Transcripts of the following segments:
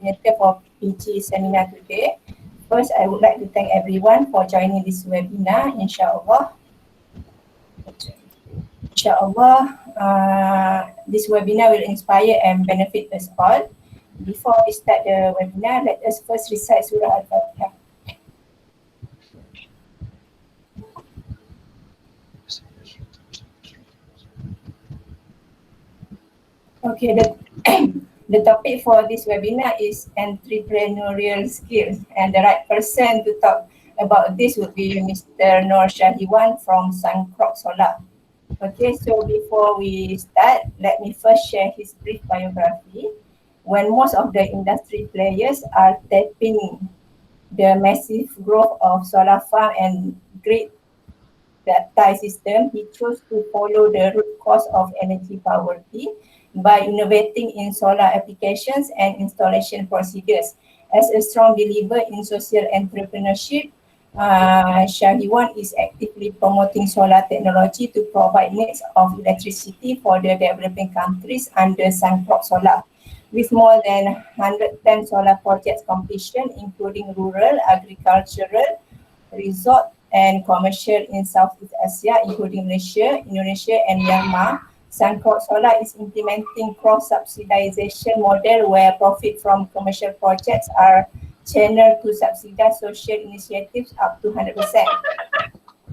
coordinator for PG seminar today. First, I would like to thank everyone for joining this webinar. Inshallah, this webinar will inspire and benefit us all. Before we start the webinar, let us first recite Surah Al-Fatihah. Okay, the topic for this webinar is entrepreneurial skills, and the right person to talk about this would be Mr. Nur Shahiwan from Suncrox Solar. Okay, so before we start, let me first share his brief biography. When most of the industry players are tapping the massive growth of solar farm and grid tie system, he chose to follow the root cause of energy poverty by innovating in solar applications and installation procedures. As a strong believer in social entrepreneurship, Shahiwan is actively promoting solar technology to provide needs of electricity for the developing countries under Suncrox Solar. With more than 110 solar projects completion, including rural, agricultural, resort, and commercial in Southeast Asia, including Malaysia, Indonesia, and Myanmar, Suncrox Solar is implementing cross-subsidization model where profit from commercial projects are channeled to subsidize social initiatives up to 100%.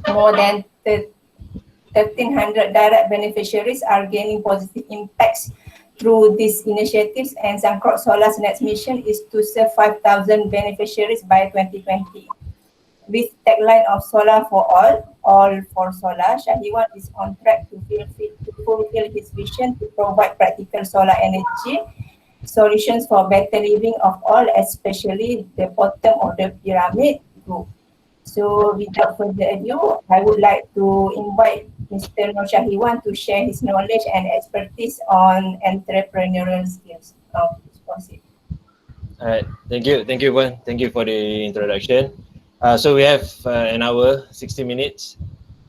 More than 1,300 direct beneficiaries are gaining positive impacts through these initiatives, and Suncrox Solar's next mission is to serve 5,000 beneficiaries by 2020. With tagline of Solar for all for solar, Shahiwan is on track to fulfill his vision to provide practical solar energy solutions for better living of all, especially the bottom of the pyramid group. So without further ado, I would like to invite Mr. Nur Shahiwan to share his knowledge and expertise on entrepreneurial skills. Proceed. All right, thank you, Wan. Thank you for the introduction. So we have an hour, 60 minutes.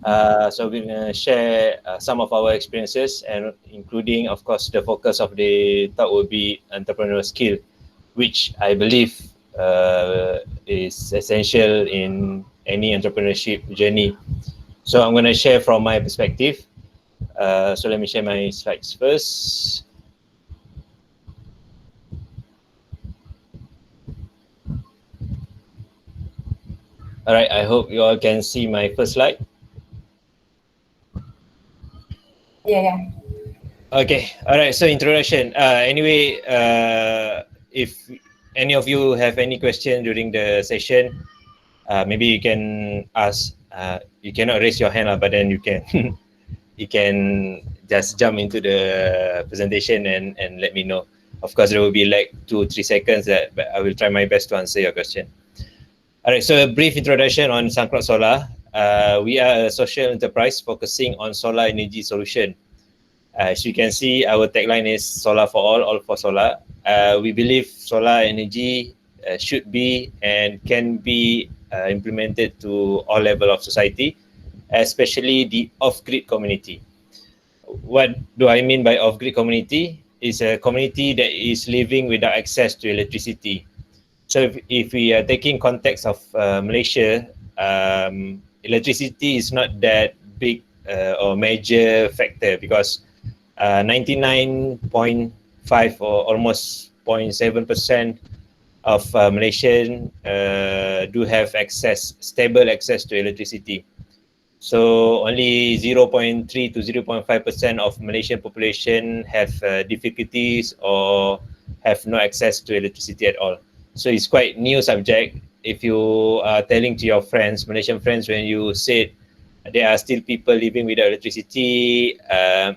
So we're going to share some of our experiences, and including, of course, the focus of the talk will be entrepreneurial skill, which I believe is essential in any entrepreneurship journey. So I'm going to share from my perspective. So let me share my slides first. All right, I hope you all can see my first slide. Yeah. Okay, all right, so introduction. Anyway, if any of you have any question during the session, maybe you can ask. You cannot raise your hand, but then you can you can just jump into the presentation and let me know. Of course, there will be like 2-3 seconds, but I will try my best to answer your question. All right, so a brief introduction on Suncrox Solar. We are a social enterprise focusing on solar energy solution. As you can see, our tagline is Solar for all for solar. We believe solar energy should be and can be implemented to all levels of society, especially the off-grid community. What do I mean by off-grid community? It's a community that is living without access to electricity. So if we are taking context of Malaysia, electricity is not that big or major factor, because 99.5 or almost 0.7% of Malaysians do have stable access to electricity. So only 0.3 to 0.5% of Malaysian population have difficulties or have no access to electricity at all. So it's quite new subject. If you are telling to your friends, Malaysian friends, when you said there are still people living without electricity, I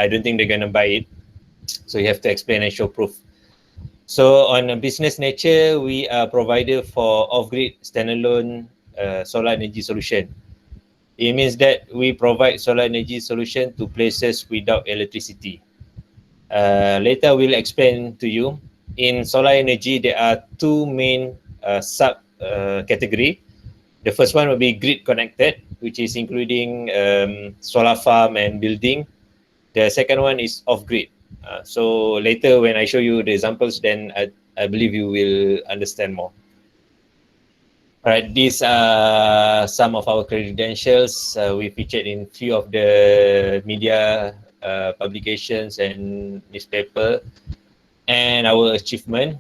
don't think they're going to buy it. So you have to explain and show proof. So on a business nature, we are provider for off-grid standalone solar energy solution. It means that we provide solar energy solution to places without electricity. Later, we'll explain to you. In solar energy, there are two main sub-category. The first one will be grid connected, which is including solar farm and building. The second one is off-grid. So later, when I show you the examples, then I believe you will understand more. Alright, these are some of our credentials. We featured in few of the media publications and newspaper, and our achievement.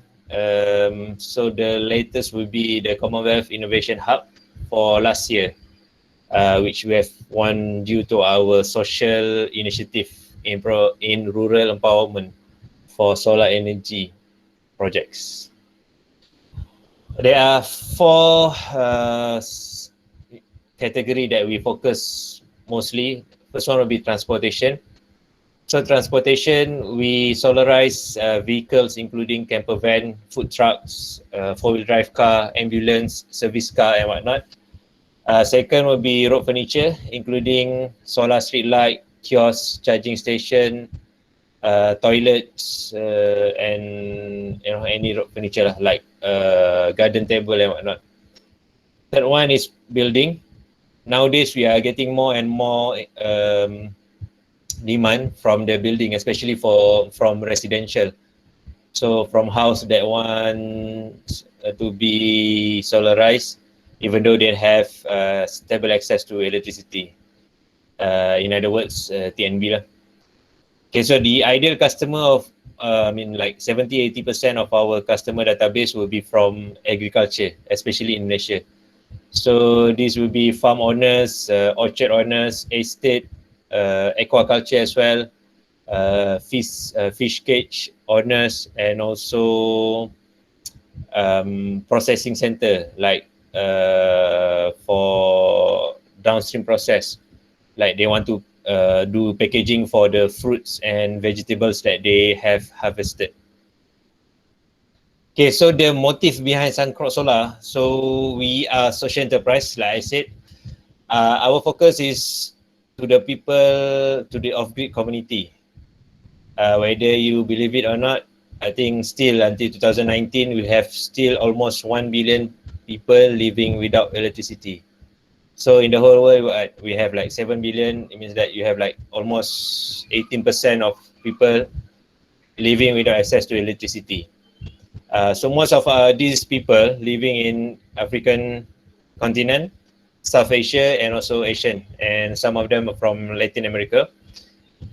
So the latest will be the Commonwealth Innovation Hub for last year, which we have won due to our social initiative in rural empowerment for solar energy projects. There are four categories that we focus mostly. First one will be transportation. So transportation, we solarize vehicles including camper van, food trucks, four-wheel drive car, ambulance, service car and whatnot. Second will be road furniture, including solar street light, kiosk, charging station, toilets, and any road furniture like garden table and whatnot. Third one is building. Nowadays we are getting more and more demand from the building, especially from residential. So from house that want to be solarized, even though they have stable access to electricity. In other words, TNB lah. Okay, so the ideal customer of, like 70-80% of our customer database will be from agriculture, especially in Malaysia. So this will be farm owners, orchard owners, estate, aquaculture as well, fish cage owners, and also processing center like for downstream process, like they want to do packaging for the fruits and vegetables that they have harvested. Okay, so the motive behind Suncrox Solar, so we are social enterprise, like I said. Our focus is to the people, to the off-grid community. Whether you believe it or not, I think still until 2019, we have still almost 1 billion people living without electricity. So in the whole world, we have like 7 billion. It means that you have like almost 18% of people living without access to electricity. So most of these people living in African continent, South Asia, and also Asian, and some of them are from Latin America.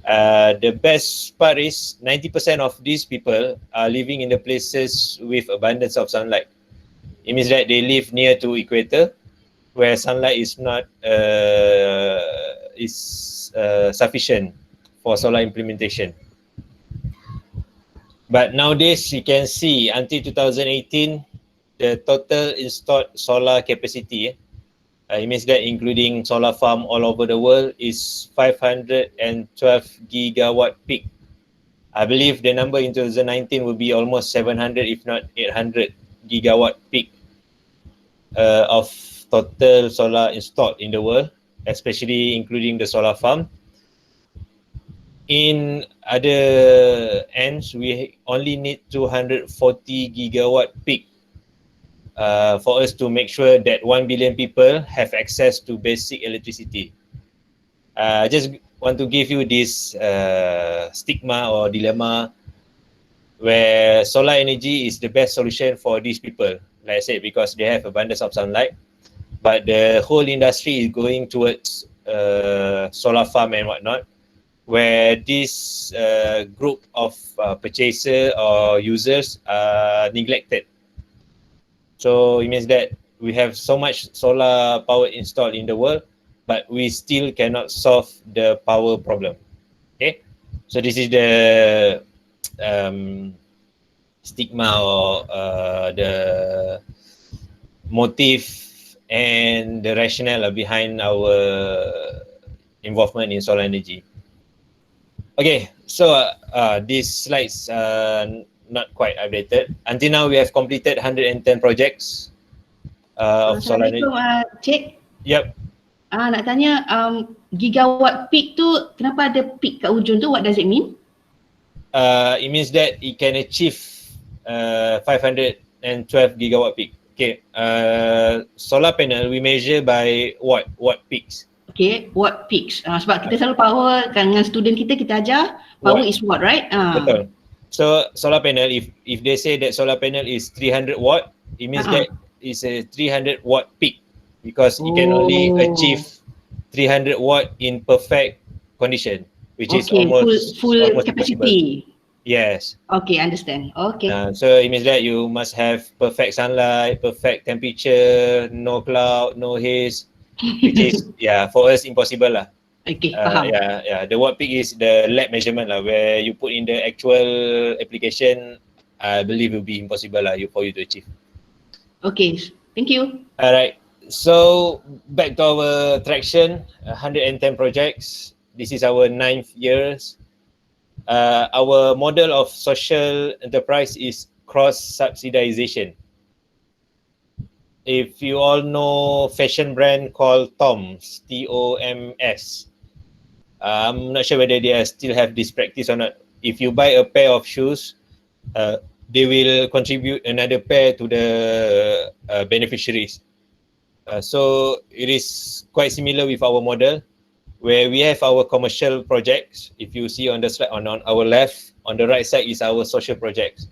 The best part is 90% of these people are living in the places with abundance of sunlight. It means that they live near to equator, where sunlight is not sufficient for solar implementation. But nowadays, you can see until 2018, the total installed solar capacity, it means that including solar farm all over the world, is 512 gigawatt peak. I believe the number in 2019 will be almost 700, if not 800 gigawatt peak of total solar installed in the world, especially including the solar farm. In other ends, we only need 240 gigawatt peak for us to make sure that 1 billion people have access to basic electricity. Just want to give you this stigma or dilemma where solar energy is the best solution for these people, like I said, because they have abundance of sunlight. But the whole industry is going towards solar farm and whatnot, where this group of purchaser or users are neglected. So it means that we have so much solar power installed in the world, but we still cannot solve the power problem. Okay, so this is the stigma or the motive and the rationale behind our involvement in solar energy. Okay, so these slides are not quite updated. Until now, we have completed 110 projects of solar energy. Assalamualaikum, Cik. Yep. Nak tanya, gigawatt peak tu, kenapa ada peak kat ujung tu? What does it mean? It means that it can achieve 512 gigawatt peak. Okay, solar panel we measure by watt peaks. Okay, watt peaks. Sebab kita selalu power kan dengan student kita ajar, power Watt. is watt, right? Betul. So solar panel, if they say that solar panel is 300 watt, it means that it's a 300 watt peak, because it can only achieve 300 watt in perfect condition, which is Okay, almost full impossible. capacity. Yes. Okay, understand. Okay. So it means that you must have perfect sunlight, perfect temperature, no cloud, no haze, which is for us impossible lah. Okay, faham. The watt peak is the lab measurement lah, where you put in the actual application. I believe it will be impossible lah for you to achieve. Okay, thank you. Alright, so back to our traction, 110 projects. This is our 9th years. Our model of social enterprise is cross-subsidization. If you all know fashion brand called Toms, T-O-M-S, I'm not sure whether they still have this practice or not. If you buy a pair of shoes, they will contribute another pair to the beneficiaries. So it is quite similar with our model, where we have our commercial projects. If you see on the slide on our left, on the right side is our social projects.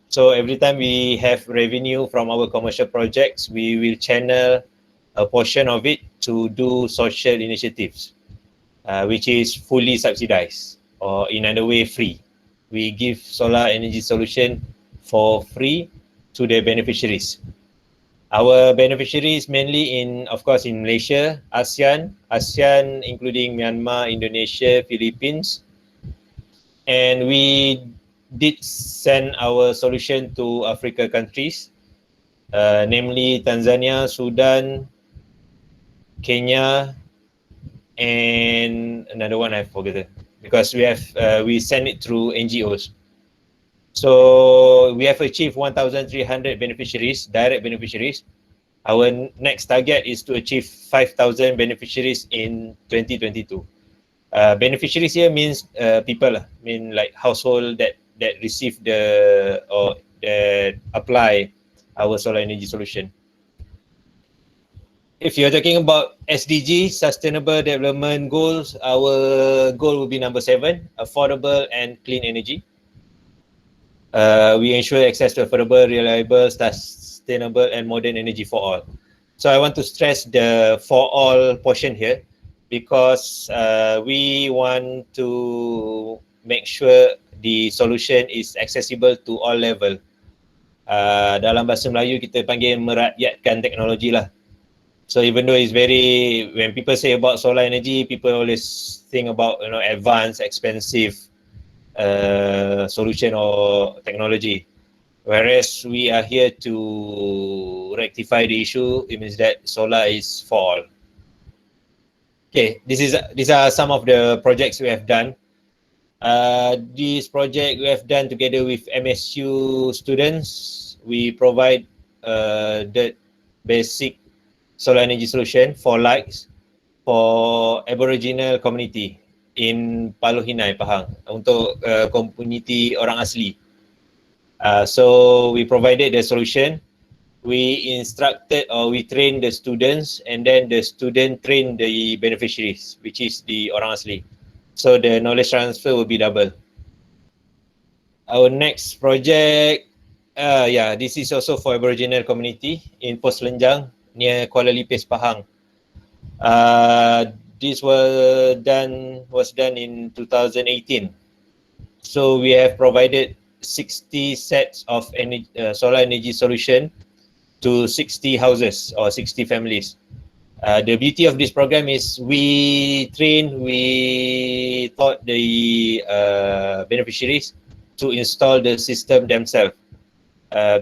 So every time we have revenue from our commercial projects, we will channel a portion of it to do social initiatives, which is fully subsidized, or in other way free. We give solar energy solution for free to the beneficiaries. Our beneficiaries mainly of course, in Malaysia, ASEAN including Myanmar, Indonesia, Philippines, and we did send our solution to Africa countries, namely Tanzania, Sudan, Kenya, and another one I forgot, because we send it through NGOs. So we have achieved 1,300 beneficiaries, direct beneficiaries. Our next target is to achieve 5,000 beneficiaries in 2022. Beneficiaries here means people, like household that receive or that apply our solar energy solution. If you're talking about SDG, Sustainable Development Goals, our goal will be number 7, affordable and clean energy. We ensure access to affordable, reliable, sustainable and modern energy for all. So I want to stress the for all portion here, because we want to make sure the solution is accessible to all level. Dalam bahasa Melayu kita panggil merakyatkan teknologi lah. So even though it's when people say about solar energy, people always think about advanced, expensive solution or technology, whereas we are here to rectify the issue. It means that solar is for all. Okay, these are some of the projects we have done. This project we have done together with MSU students. We provide the basic solar energy solution for lights for Aboriginal community in Paluhinai, Pahang, untuk community orang asli. So we provided the solution. We instructed or we trained the students, and then the student trained the beneficiaries, which is the orang asli. So the knowledge transfer will be double. Our next project, this is also for Aboriginal community in Postlenjang near Kuala Lipis, Pahang. This was done in 2018. So we have provided 60 sets of solar energy solution to 60 houses or 60 families. The beauty of this program is we taught the beneficiaries to install the system themselves,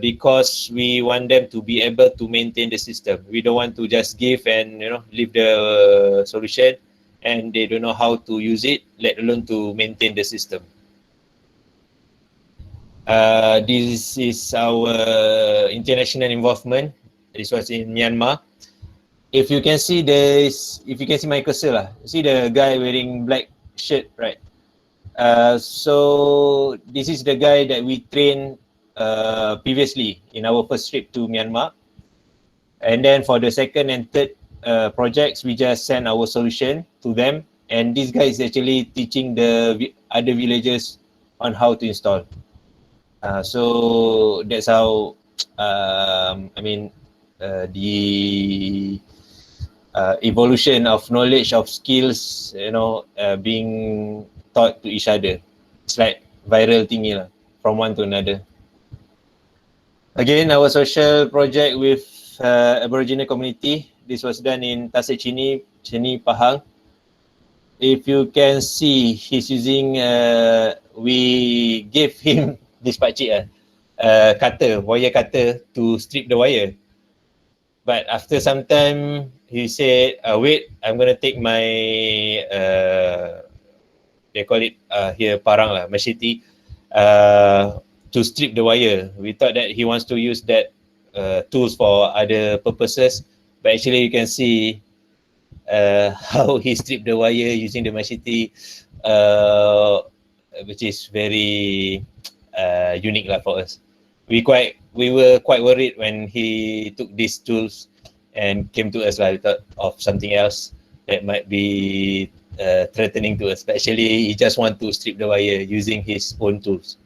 because we want them to be able to maintain the system. We don't want to just give and leave the solution and they don't know how to use it, let alone to maintain the system. This is our international involvement. This was in Myanmar. If you can see my cursor lah, see the guy wearing black shirt, right? So this is the guy that we trained previously in our first trip to Myanmar. And then for the second and third projects, we just send our solution to them. And this guy is actually teaching the other villagers on how to install. So that's how the evolution of knowledge of skills, being taught to each other. It's like viral thingy lah, from one to another. Again, our social project with Aboriginal community. This was done in Tasik Chini, Pahang. If you can see, he's using, we gave him this pakcik cutter, wire cutter to strip the wire. But after some time, he said, wait, I'm going to take my, they call it here parang lah, machete, to strip the wire. We thought that he wants to use that tools for other purposes, but actually you can see how he stripped the wire using the machete, which is very unique lah for us. We were quite worried when he took these tools and came to us lah. We thought of something else that might be threatening to us, but actually he just want to strip the wire using his own tools.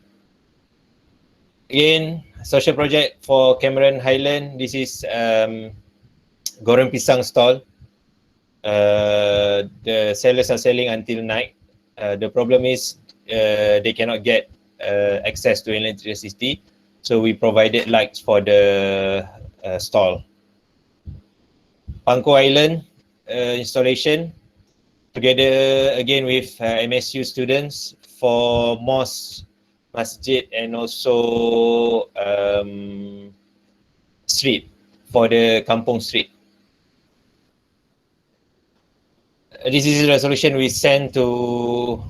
Again, social project for Cameron Highland. This is goreng pisang stall. The sellers are selling until night. The problem is they cannot get access to electricity, so we provided lights for the stall. Pangko Island installation together again with MSU students for mosque, masjid, and also street, for the Kampung street. This is a resolution we sent to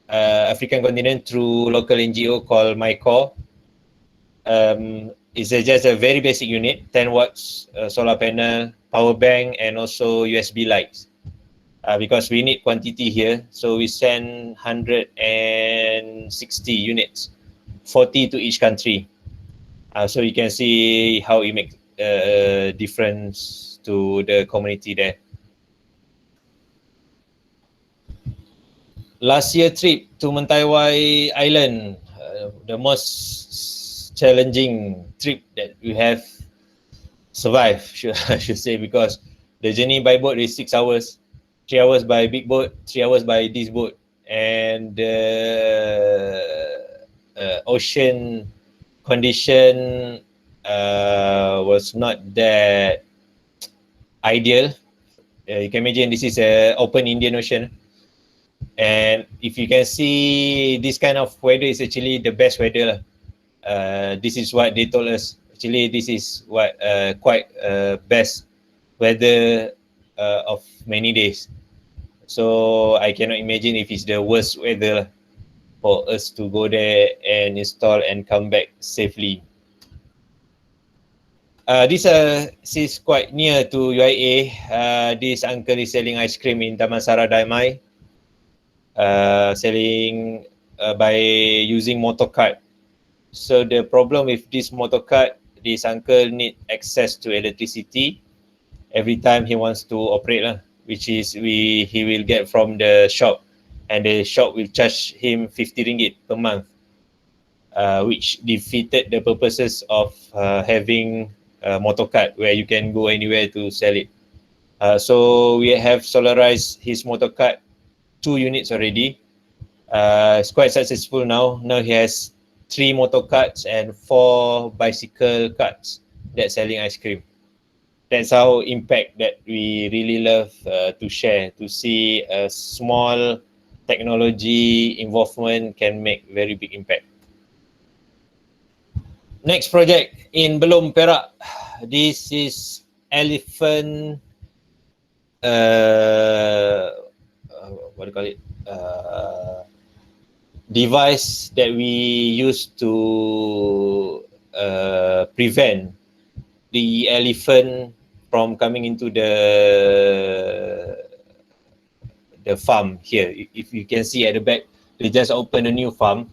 African continent through local NGO called MyCore. It's just a very basic unit, 10 watts solar panel, power bank, and also USB lights. Because we need quantity here, so we send 160 units, 40 to each country. So you can see how it makes a difference to the community there. Last year trip to Mentawai Island, the most challenging trip that we have survived, I should say, because the journey by boat is 6 hours. 3 hours by big boat, 3 hours by this boat, and the ocean condition was not that ideal. You can imagine this is an open Indian Ocean, and if you can see, this kind of weather is actually the best weather. This is what they told us. Actually, this is what quite best weather of many days. So I cannot imagine if it's the worst weather for us to go there and install and come back safely. This is quite near to UIA. This uncle is selling ice cream in Damansara Damai, selling by using motor cart. So the problem with this motor cart, this uncle need access to electricity every time he wants to operate, which is he will get from the shop, and the shop will charge him 50 ringgit per month, which defeated the purposes of having a motor cart where you can go anywhere to sell it. So we have solarized his motor cart, 2 units already. It's quite successful now. Now he has 3 motor carts and 4 bicycle carts that's selling ice cream. That's how impact that we really love to share, to see a small technology involvement can make very big impact. Next project in Belum, Perak. This is elephant, what do you call it? Device that we use to prevent the elephant from coming into the farm here. If you can see at the back, they just opened a new farm.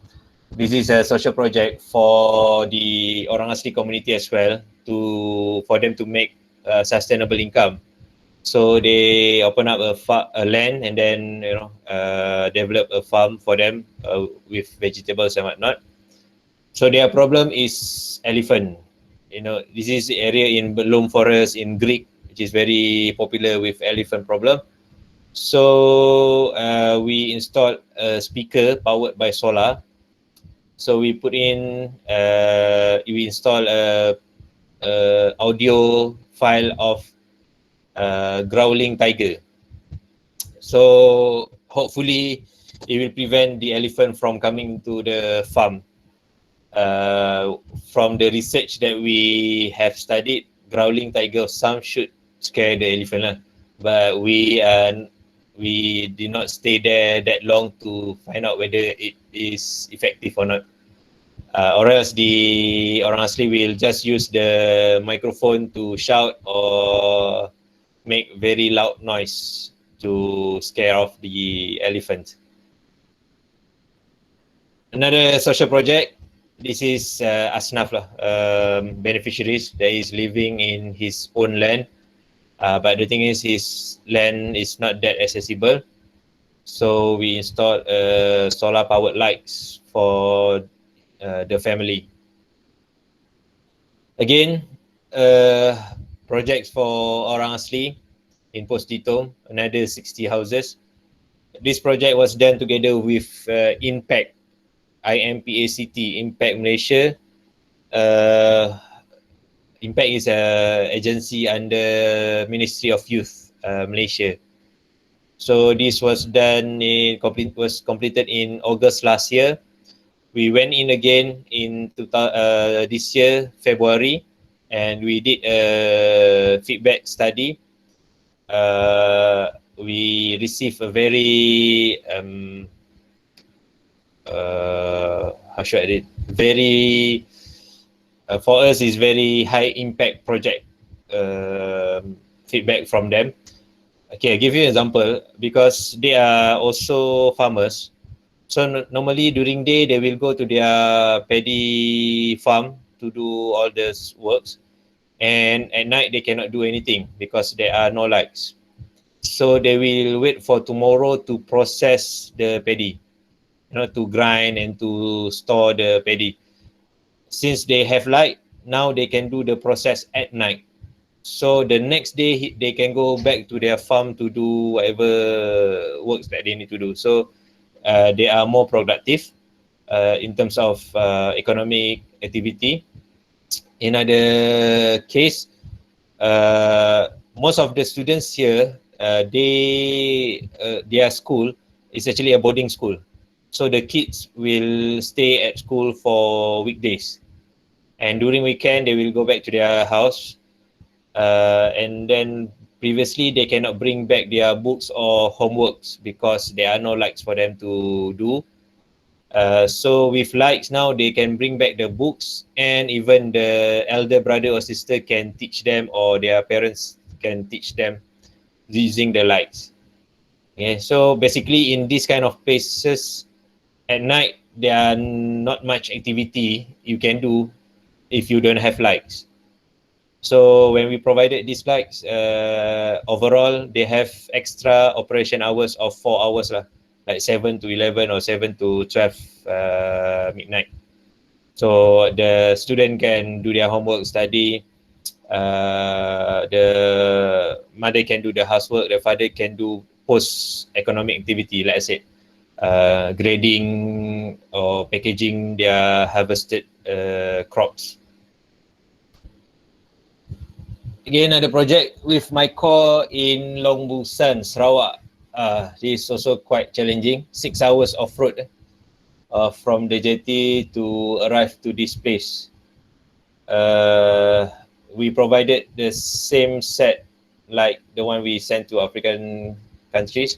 This is a social project for the Orang Asli community as well, for them to make sustainable income. So they open up a land and then develop a farm for them with vegetables and whatnot. So their problem is elephant. You know, this is the area in Belum Forest in Greek, which is very popular with elephant problem. So we installed a speaker powered by solar. So we put in, we install a audio file of growling tiger. So hopefully it will prevent the elephant from coming to the farm. From the research that we have studied, growling tiger some should scare the elephant lah. But we did not stay there that long to find out whether it is effective or not. Or else the orang asli will just use the microphone to shout or make very loud noise to scare off the elephant. Another social project. This is Asnaf lah, beneficiaries that is living in his own land. But the thing is, his land is not that accessible. So we installed solar powered lights for the family. Again, projects for orang asli in Postgraduate, another 60 houses. This project was done together with Impact, IMPACT, Impact Malaysia. Impact is an agency under Ministry of Youth, Malaysia. So this was done was completed in August last year. We went in again in this year, February, and we did a feedback study. We received a very how should I say, very for us is very high impact project feedback from them. Okay, I'll give you an example because they are also farmers. So normally during day they will go to their paddy farm to do all this works, and at night they cannot do anything because there are no lights. So they will wait for tomorrow to process the paddy, you know, to grind and to store the paddy. Since they have light, now they can do the process at night. So the next day they can go back to their farm to do whatever works that they need to do. So they are more productive in terms of economic activity. In other case, most of the students here, their school is actually a boarding school. So the kids will stay at school for weekdays, and during weekend they will go back to their house. And then previously they cannot bring back their books or homeworks because there are no lights for them to do. So with lights now they can bring back the books, and even the elder brother or sister can teach them, or their parents can teach them using the lights. Okay, so basically in this kind of places, at night, there are not much activity you can do if you don't have lights. So when we provided these lights, overall, they have extra operation hours of 4 hours, like 7 to 11 or 7 to 12 midnight. So the student can do their homework, study, the mother can do the housework, the father can do post-economic activity, like I said. Grading or packaging their harvested crops. Again, another project with my core in Long Busan, Sarawak. This is also quite challenging. 6 hours off-road from the jetty to arrive to this place. We provided the same set like the one we sent to African countries.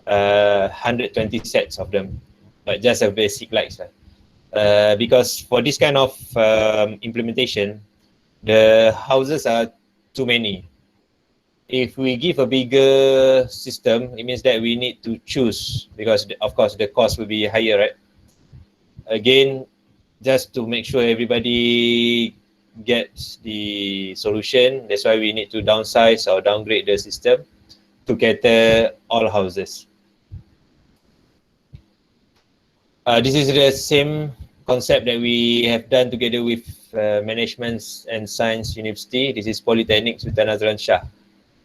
120 sets of them, but just a basic lights. Because for this kind of implementation, the houses are too many. If we give a bigger system, it means that we need to choose, because of course the cost will be higher, right? Again, just to make sure everybody gets the solution, that's why we need to downsize or downgrade the system to cater all houses. This is the same concept that we have done together with Management and Science University. This is Polytechnic Sultan Azlan Shah,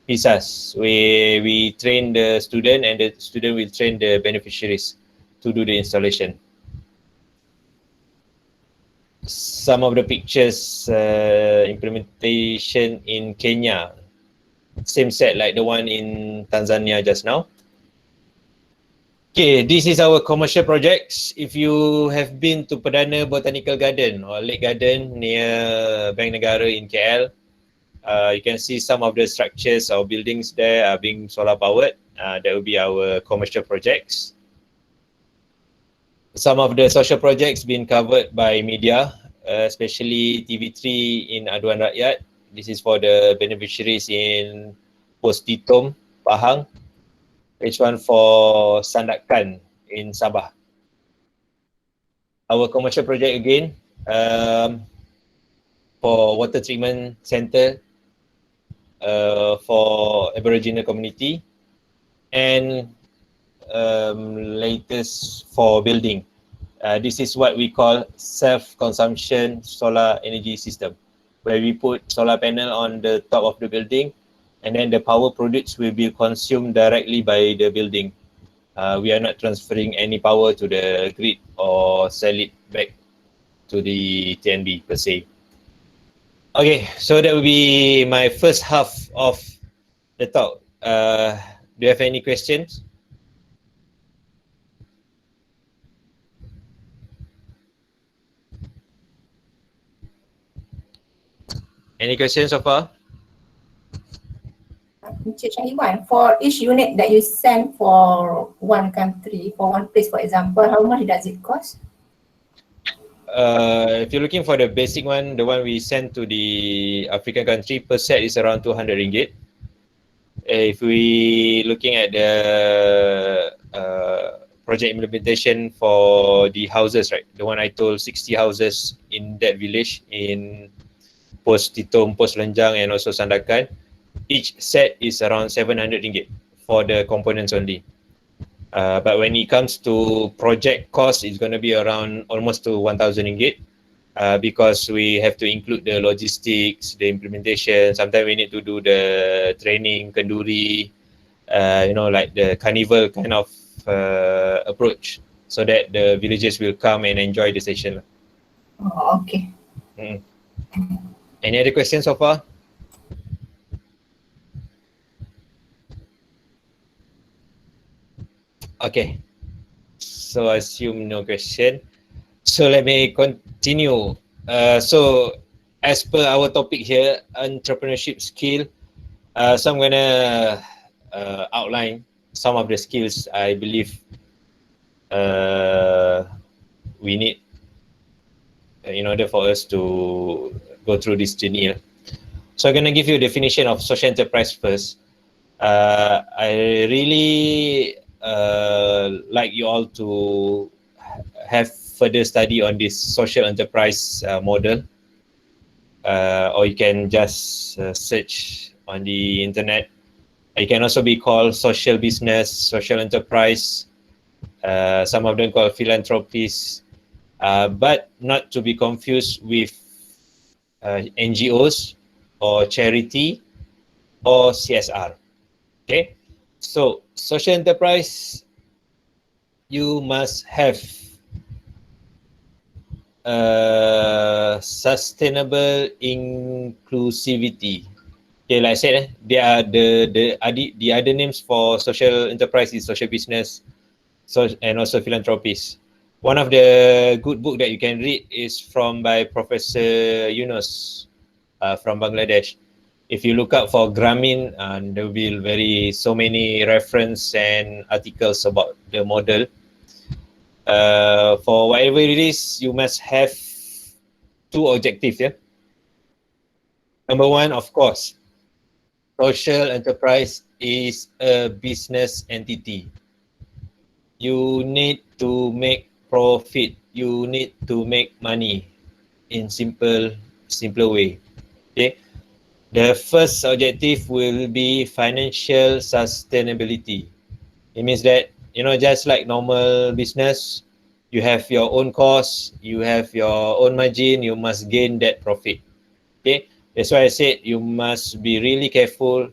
PISAS. We train the student and the student will train the beneficiaries to do the installation. Some of the pictures, implementation in Kenya, same set like the one in Tanzania just now. Okay, this is our commercial projects. If you have been to Perdana Botanical Garden or Lake Garden near Bank Negara in KL, you can see some of the structures or buildings there are being solar powered. That will be our commercial projects. Some of the social projects being covered by media, especially TV3 in Aduan Rakyat. This is for the beneficiaries in Postitom, Pahang. H1 for Sandakan in Sabah. Our commercial project again, for water treatment center for Aboriginal community, and latest for building. This is what we call self-consumption solar energy system, where we put solar panel on the top of the building, and then the power produced will be consumed directly by the building. We are not transferring any power to the grid or sell it back to the TNB per se. Okay, so that will be my first half of the talk. Do you have any questions? Any questions so far? Encik Syahiwan, for each unit that you send for one country, for one place, for example, how much does it cost? If you're looking for the basic one, the one we send to the African country, per set is around 200 ringgit. If we looking at the project implementation for the houses, right? The one I told, 60 houses in that village in Post Titom, Post Lenjang, and also Sandakan. Each set is around 700 ringgit for the components only. But when it comes to project cost, it's going to be around almost to 1,000 ringgit because we have to include the logistics, the implementation. Sometimes we need to do the training, kenduri, like the carnival kind of approach, so that the villagers will come and enjoy the session. Oh, okay. Any other questions so far? Okay, so I assume no question. So let me continue. So as per our topic here, entrepreneurship skill, so I'm gonna outline some of the skills I believe we need in order for us to go through this journey. So I'm gonna give you a definition of social enterprise first. I really like you all to have further study on this social enterprise model, or you can just search on the internet. It can also be called social business, social enterprise. Some of them called philanthropies, but not to be confused with NGOs or charity or CSR. Okay. So, social enterprise, you must have sustainable inclusivity. Okay, like I said, they are the other names for social enterprise is social business, and also philanthropies. One of the good book that you can read is by Professor Yunus from Bangladesh. If you look up for Grameen, there will be so many reference and articles about the model. For whatever it is, you must have two objectives. Yeah. Number one, of course, social enterprise is a business entity. You need to make profit. You need to make money in simpler way. Okay. The first objective will be financial sustainability. It means that, just like normal business, you have your own cost, you have your own margin, you must gain that profit. Okay, that's why I said you must be really careful.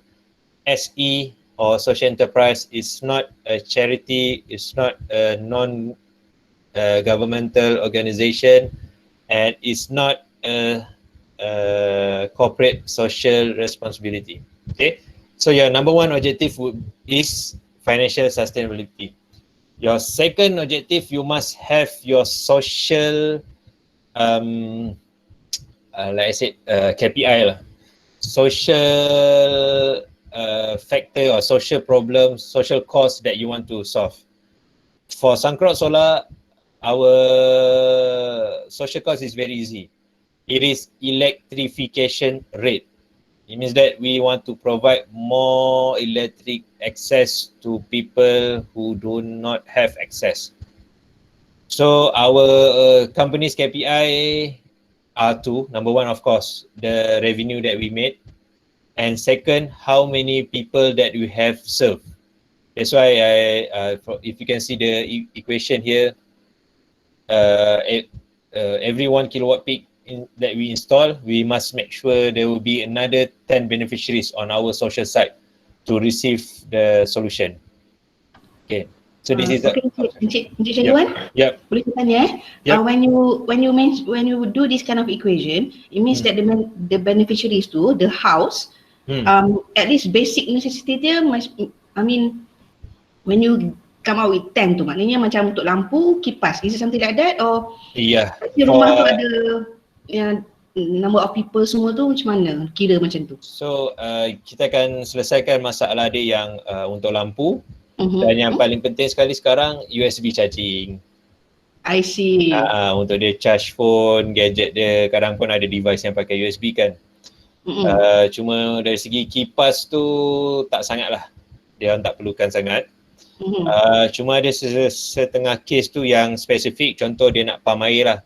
SE or social enterprise is not a charity, it's not a non-governmental organization, and it's not a corporate social responsibility. Okay, so your number one objective is financial sustainability. Your second objective, you must have your social, like I said, KPI lah. Social factor or social problems, social cause that you want to solve. For Suncrox Solar, our social cause is very easy. It is electrification rate. It means that we want to provide more electric access to people who do not have access. So our company's KPI are two. Number one, of course, the revenue that we made. And second, how many people that we have served. That's why if you can see the equation here, every 1 kilowatt peak that we install, we must make sure there will be another 10 beneficiaries on our social side to receive the solution. Okay, so this is okay, Encik Syahriwan, boleh saya tanya when you do this kind of equation, it means that the beneficiaries tu, the house, at least basic necessity dia when you come out with 10 tu, maknanya macam untuk lampu, kipas, is it something like that, or rumah tu ada number of people semua tu macam mana kira macam tu? So kita akan selesaikan masalah dia yang untuk lampu, dan yang paling penting sekali sekarang USB charging. I see. Untuk dia charge phone, gadget dia, kadang pun ada device yang pakai USB kan. Cuma dari segi kipas tu tak sangat lah, dia orang tak perlukan sangat. Cuma ada setengah kes tu yang spesifik, contoh dia nak pam air lah.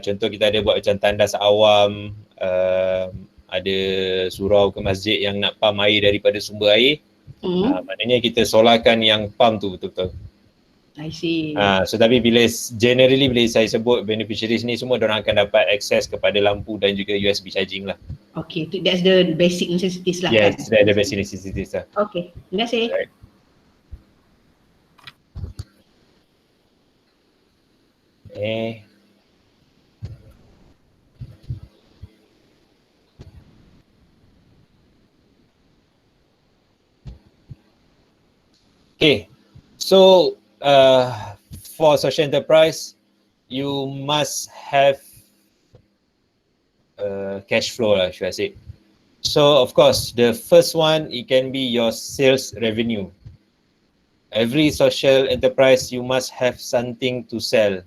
Contoh kita ada buat macam tandas awam, ada surau ke masjid yang nak pam air daripada sumber air. Maknanya kita solarkan yang pam tu betul-betul. I see. So tapi generally bila saya sebut beneficiaries ni semua, diorang akan dapat akses kepada lampu dan juga USB charging lah. Okay, that's the basic necessities lah. Yes, that's the basic necessities lah. Okay, terima kasih. Right. Okay, so for social enterprise, you must have cash flow lah, should I say. So of course, the first one, it can be your sales revenue. Every social enterprise, you must have something to sell,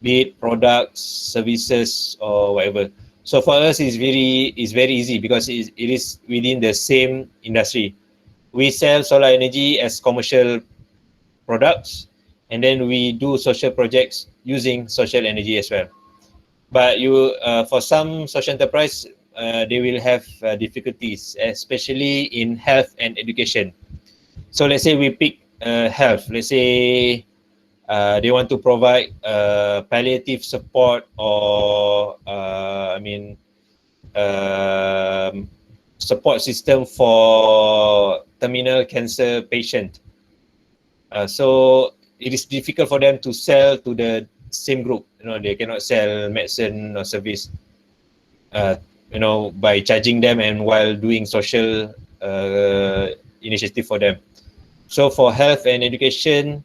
be it products, services, or whatever. So for us, it's very easy because it is within the same industry. We sell solar energy as commercial products, and then we do social projects using social energy as well. But for some social enterprise, they will have difficulties, especially in health and education. So let's say we pick health. Let's say they want to provide palliative support or support system for terminal cancer patient. So it is difficult for them to sell to the same group. They cannot sell medicine or service, by charging them and while doing social initiative for them. So for health and education,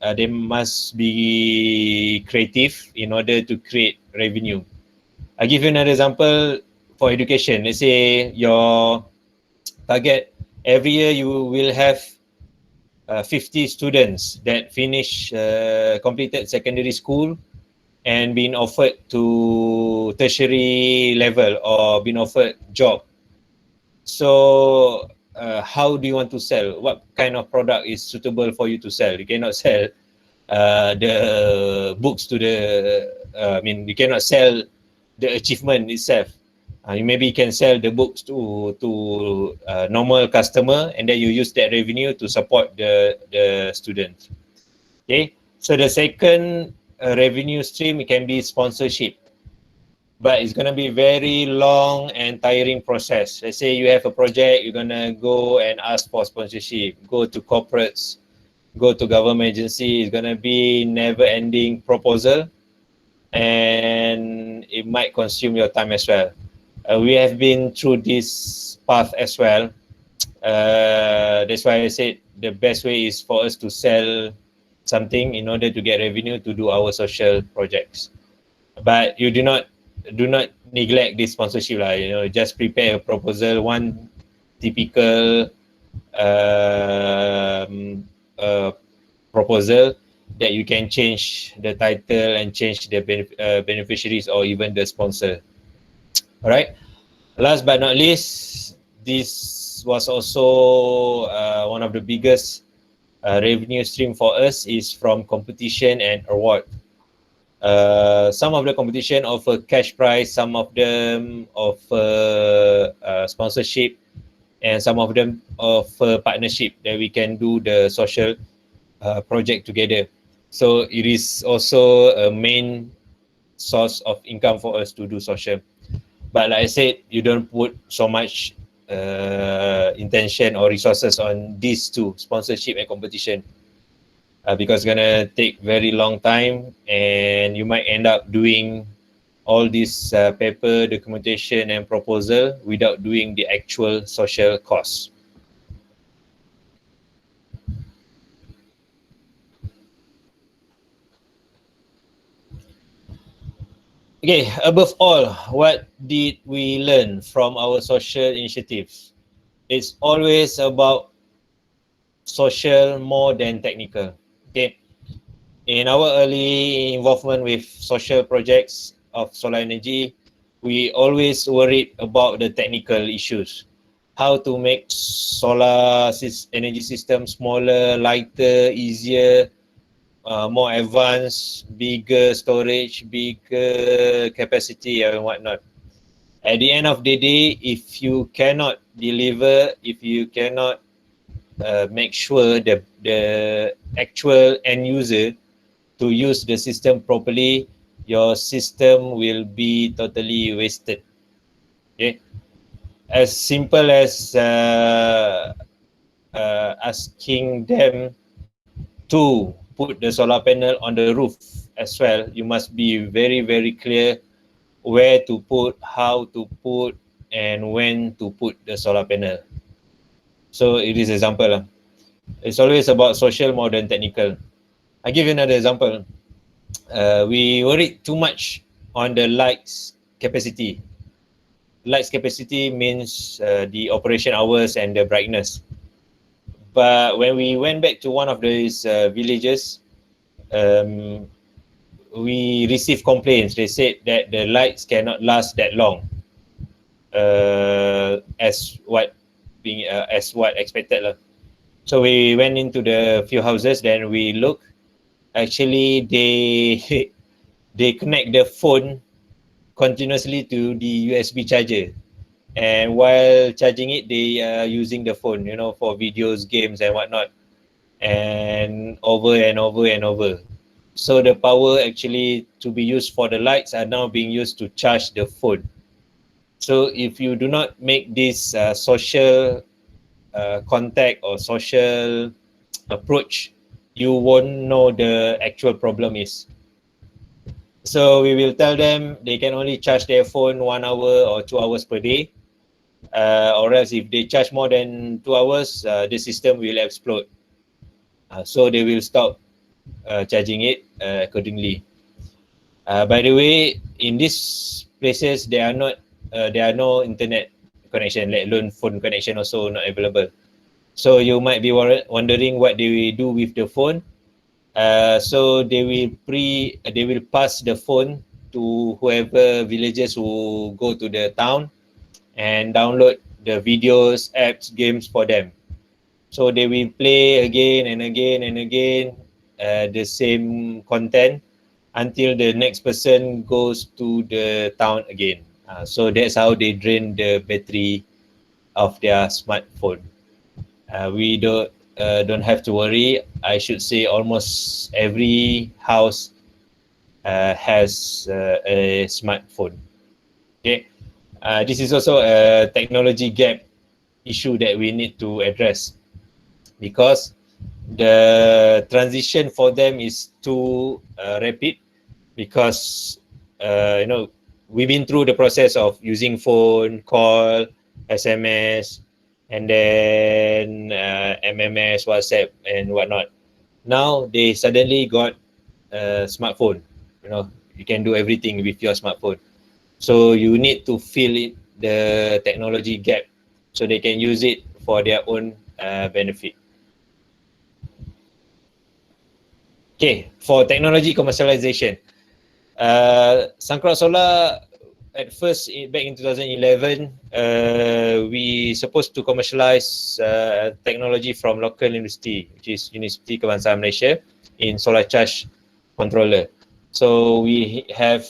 they must be creative in order to create revenue. I give you another example for education. Let's say your target, every year you will have 50 students that completed secondary school and been offered to tertiary level or been offered job. So how do you want to sell? What kind of product is suitable for you to sell? You cannot sell the books to you cannot sell the achievement itself. You maybe can sell the books to normal customer, and then you use that revenue to support the students. Okay, So the second revenue stream, it can be sponsorship, but it's going to be very long and tiring process. Let's say you have a project, you're going to go and ask for sponsorship, go to corporates, go to government agency. It's going to be never ending proposal, and it might consume your time as well. We have been through this path as well. That's why I said the best way is for us to sell something in order to get revenue to do our social projects. But you do not neglect this sponsorship lah. You know, just prepare a proposal, one typical proposal that you can change the title and change the beneficiaries or even the sponsor. All right. Last but not least, this was also one of the biggest revenue stream for us is from competition and award. Some of the competition offer cash prize, some of them offer sponsorship, and some of them offer partnership that we can do the social project together. So it is also a main source of income for us to do social. But like I said, you don't put so much intention or resources on these two, sponsorship and competition, because it's gonna take very long time, and you might end up doing all this paper documentation and proposal without doing the actual social costs. Okay, above all, what did we learn from our social initiatives? It's always about social more than technical. Okay, in our early involvement with social projects of solar energy, we always worried about the technical issues. How to make solar energy system smaller, lighter, easier, more advanced, bigger storage, bigger capacity and whatnot. At the end of the day, if you cannot deliver, if you cannot make sure the actual end user to use the system properly, your system will be totally wasted. Okay, as simple as asking them to put the solar panel on the roof as well. You must be very, very clear where to put, how to put, and when to put the solar panel. So it is example. It's always about social more than technical. I give you another example. We worried too much on the lights capacity. Lights capacity means the operation hours and the brightness. But when we went back to one of these villages, we received complaints. They said that the lights cannot last that long, as what expected. So we went into the few houses. Then we look. Actually, they connect the phone continuously to the USB charger, and while charging it, they are using the phone, you know, for videos, games, and whatnot, and over and over and over. So the power actually to be used for the lights are now being used to charge the phone. So if you do not make this social contact or social approach, you won't know the actual problem is. So we will tell them they can only charge their phone 1 hour or 2 hours per day, or else if they charge more than 2 hours, the system will explode. So they will stop charging it accordingly. By the way, in these places there are no internet connection, let alone phone connection also not available. So you might be wondering what they will do with the phone. So they will pass the phone to whoever villagers who go to the town and download the videos, apps, games for them. So they will play again and again and again the same content until the next person goes to the town again. So that's how they drain the battery of their smartphone. don't have to worry. I should say almost every house has a smartphone. Okay, this is also a technology gap issue that we need to address, because the transition for them is too rapid, because we've been through the process of using phone, call, SMS, and then MMS, WhatsApp, and whatnot. Now they suddenly got a smartphone. You can do everything with your smartphone. So you need to fill it, the technology gap, so they can use it for their own benefit. Okay, for technology commercialization, Suncrox Solar, at first back in 2011, we supposed to commercialize technology from local university, which is Universiti Kebangsaan Malaysia, in solar charge controller. So we have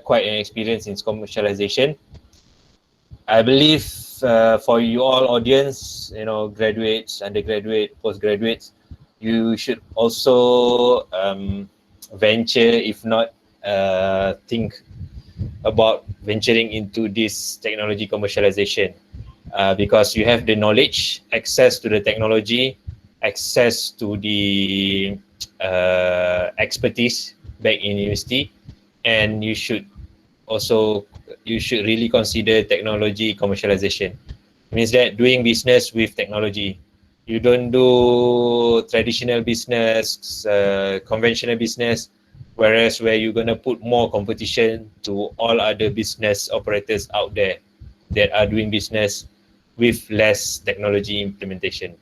quite an experience in commercialization. I believe for you all audience, graduates, undergraduate, postgraduates, you should also venture, if not think about venturing into this technology commercialization, because you have the knowledge, access to the technology, access to the expertise back in university, and you should really consider technology commercialization. It means that doing business with technology. You don't do traditional business, conventional business, whereas where you're going to put more competition to all other business operators out there that are doing business with less technology implementation.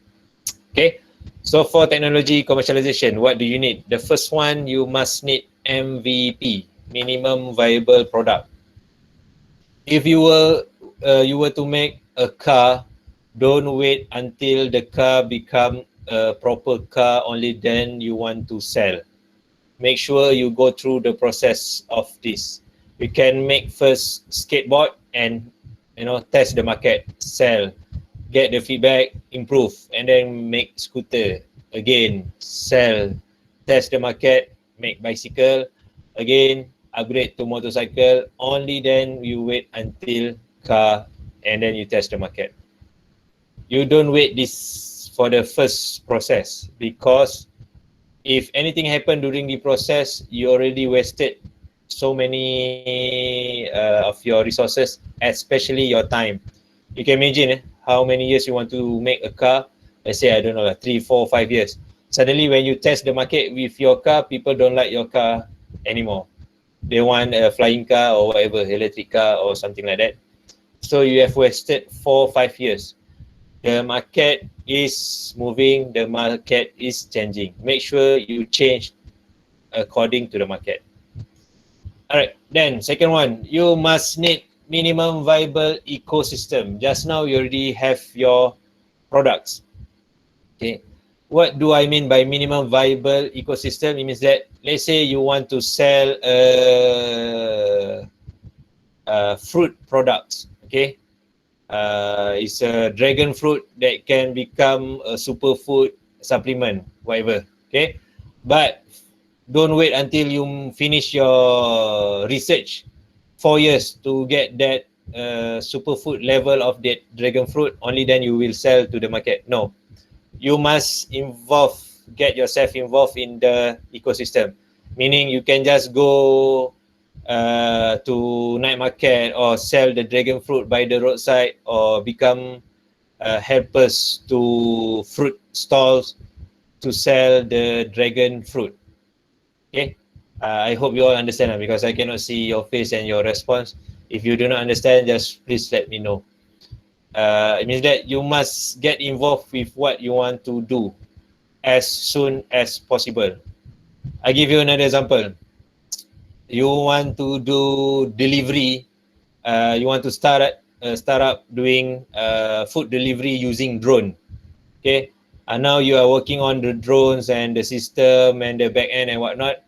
Okay, so for technology commercialization, what do you need? The first one, you must need MVP, minimum viable product. If you were to make a car, don't wait until the car become a proper car, only then you want to sell. Make sure you go through the process of this. You can make first skateboard and test the market, sell, get the feedback, improve, and then make scooter again, sell, test the market, make bicycle again, upgrade to motorcycle. Only then you wait until car, and then you test the market. You don't wait this for the first process, because if anything happened during the process, you already wasted so many of your resources, especially your time. You can imagine how many years you want to make a car. Let's say, I don't know, 3, 4, 5 years. Suddenly when you test the market with your car, people don't like your car anymore. They want a flying car or whatever, electric car or something like that. So you have wasted 4, 5 years. The market is moving, the market is changing. Make sure you change according to the market. Alright, then second one, you must need minimum viable ecosystem. Just now you already have your products. Okay, what do I mean by minimum viable ecosystem? It means that, let's say you want to sell fruit products. Okay, it's a dragon fruit that can become a superfood supplement, whatever. Okay, but don't wait until you finish your research 4 years to get that superfood level of that dragon fruit. Only then you will sell to the market. No, you must get yourself involved in the ecosystem. Meaning you can just go to night market or sell the dragon fruit by the roadside, or become helpers to fruit stalls to sell the dragon fruit. Okay, I hope you all understand, because I cannot see your face and your response. If you do not understand, just please let me know. It means that you must get involved with what you want to do as soon as possible. I give you another example. You want to do delivery. You want to start up doing food delivery using drone. Okay, and now you are working on the drones and the system and the back end and whatnot.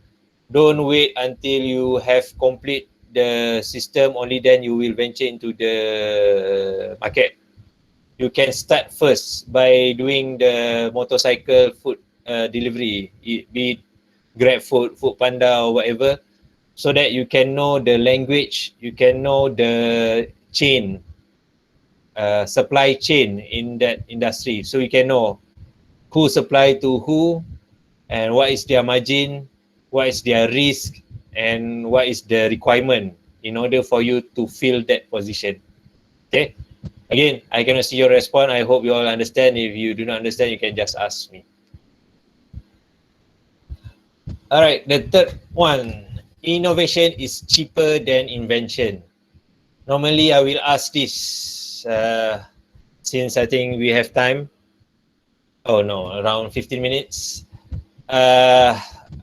Don't wait until you have complete the system, only then you will venture into the market. You can start first by doing the motorcycle food delivery, be it Grab Food, Food Panda or whatever, so that you can know the language, you can know the chain, supply chain in that industry. So you can know who supply to who and what is their margin, what is their risk, and what is the requirement in order for you to fill that position. Okay. Again, I cannot see your response. I hope you all understand. If you do not understand, you can just ask me. All right, the third one. Innovation is cheaper than invention. Normally, I will ask this since I think we have time. Oh no, around 15 minutes. I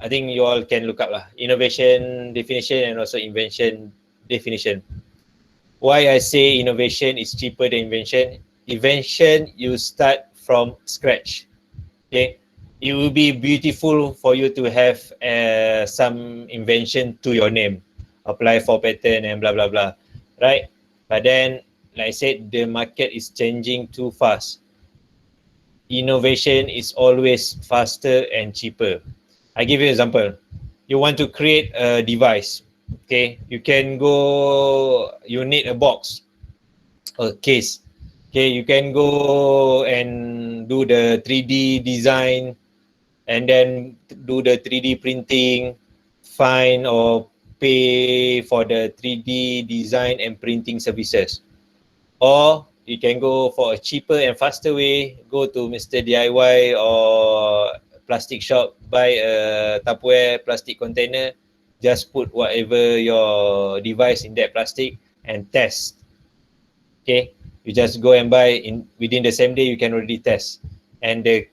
think you all can look up lah. Innovation definition and also invention definition. Why I say innovation is cheaper than invention? Invention, you start from scratch. Okay, it will be beautiful for you to have some invention to your name, apply for patent and blah blah blah, right? But then, like I said, the market is changing too fast. Innovation is always faster and cheaper. I give you an example. You want to create a device, okay? You can go, you need a box, a case. Okay, you can go and do the 3D design and then do the 3D printing, find or pay for the 3D design and printing services. Or you can go for a cheaper and faster way, go to Mr. DIY or plastic shop, buy a Tupperware plastic container, just put whatever your device in that plastic and test. Okay, you just go and buy within the same day, you can already test. And the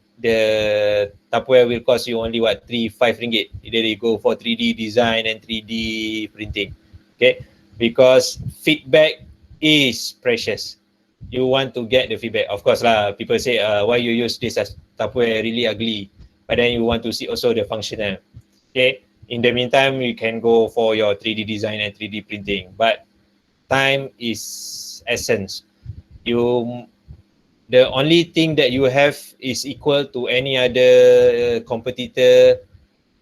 Tupperware will cost you only what, 3-5 ringgit. Either you go for 3D design and 3D printing. Okay, because feedback is precious. You want to get the feedback. Of course lah, people say why you use this as Tupperware really ugly, but then you want to see also the functional. Okay, in the meantime you can go for your 3D design and 3D printing, but time is essence. The only thing that you have is equal to any other competitor,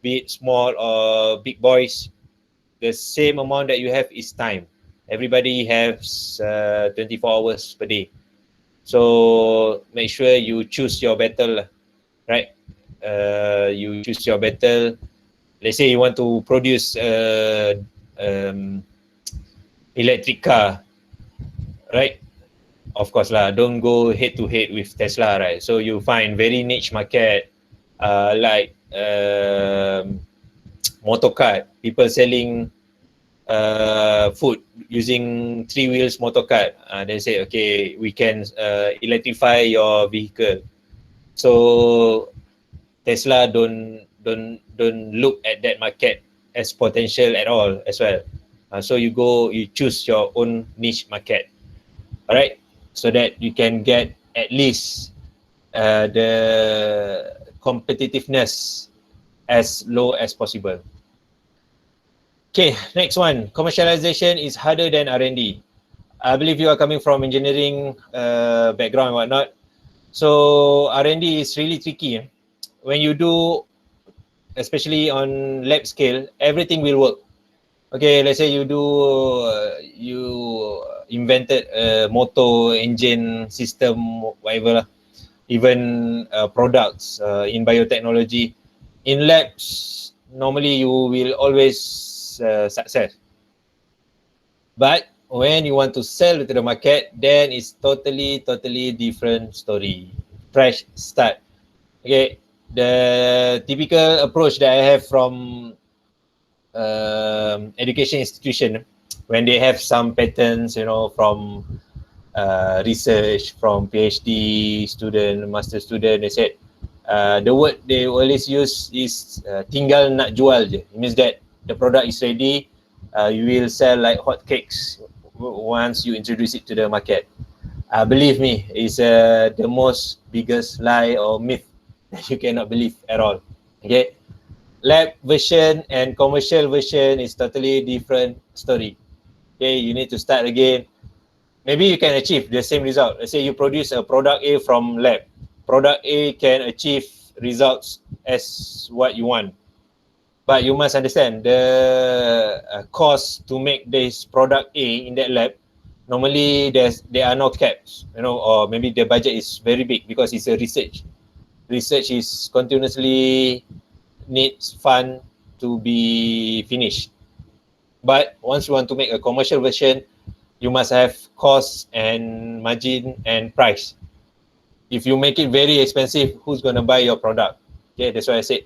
be it small or big boys. The same amount that you have is time. Everybody has 24 hours per day. So make sure you choose your battle, right? You choose your battle. Let's say you want to produce electric car, right? Of course lah, don't go head to head with Tesla, right? So you find very niche market, like motorcart, people selling food using 3 wheels motorcart. They say, okay, we can electrify your vehicle. So Tesla don't look at that market as potential at all as well. So you choose your own niche market, all right? So that you can get at least the competitiveness as low as possible. Okay, next one. Commercialization is harder than R&D. I believe you are coming from engineering background and whatnot. So R&D is really tricky. When you do, especially on lab scale, everything will work. Okay, let's say you invented a motor engine system, whatever, even products in biotechnology. In labs, normally you will always success. But when you want to sell to the market, then it's totally different story. Fresh start. Okay, the typical approach that I have from education institution, when they have some patents, from research, from PhD student, master student, they said the word they always use is tinggal nak jual je. It means that the product is ready, you will sell like hotcakes once you introduce it to the market. Believe me, it's the most biggest lie or myth that you cannot believe at all. Okay, lab version and commercial version is totally different story. Okay, you need to start again. maybe you can achieve the same result. Let's say you produce a product A from lab. Product A can achieve results as what you want. But you must understand the cost to make this product A in that lab. Normally there are no caps, or maybe the budget is very big because it's a research. Research is continuously needs fund to be finished. But once you want to make a commercial version, you must have cost and margin and price. If you make it very expensive, who's going to buy your product? Okay, that's why I said.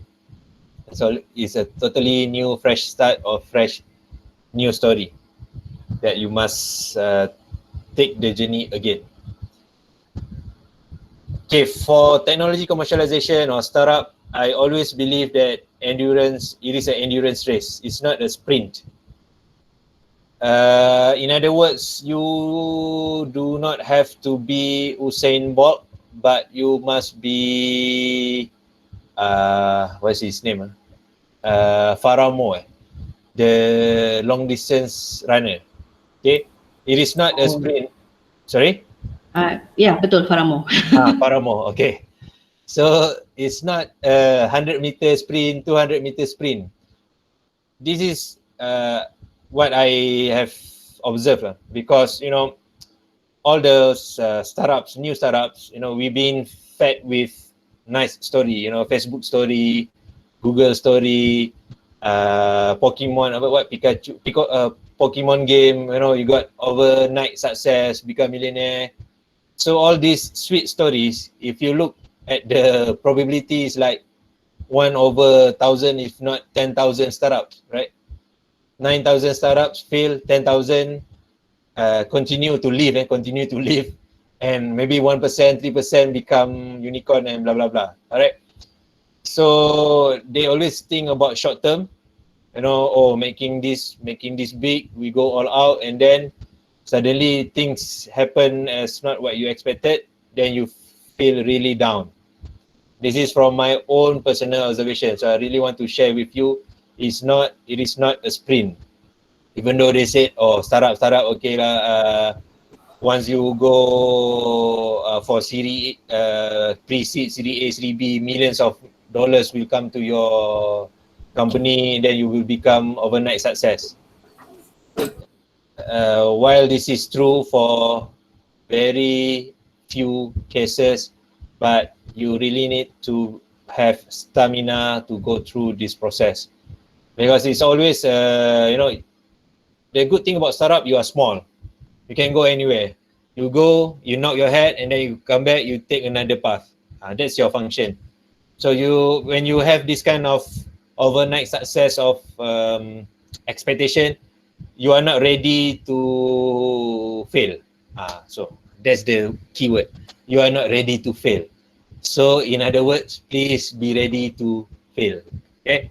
So it's a totally new, fresh start or fresh new story that you must take the journey again. Okay, for technology commercialization or startup, I always believe that it is an endurance race. It's not a sprint. In other words, you do not have to be Usain Bolt, but you must be what's his name? Faramo, the long distance runner. Okay, it is not a sprint. Sorry? Yeah, betul, Faramo. Faramo, okay. So it's not a 100-meter sprint, 200-meter sprint. This is what I have observed because, all those startups, new startups, we've been fed with nice story, Facebook story, Google story, Pokemon, Pokemon game, you got overnight success, become millionaire. So all these sweet stories, if you look at the probabilities, like 1/1,000, if not 10,000 startups, right? 9,000 startups fail, 10,000 continue to live, and maybe 1%, 3% become unicorn and blah, blah, blah. All right. So they always think about short term, making this big, we go all out, and then suddenly things happen as not what you expected, then you feel really down. This is from my own personal observation. So I really want to share with you, it is not a sprint. Even though they said, startup, okay lah, once you go for Series pre-seed, Series A, Series B, millions of dollars will come to your company, then you will become overnight success. While this is true for very few cases, but you really need to have stamina to go through this process, because it's always, the good thing about startup, you are small. You can go anywhere. You go, you knock your head, and then you come back, you take another path. That's your function. So when you have this kind of overnight success of expectation, you are not ready to fail. So that's the keyword. You are not ready to fail. So in other words, please be ready to fail. Okay.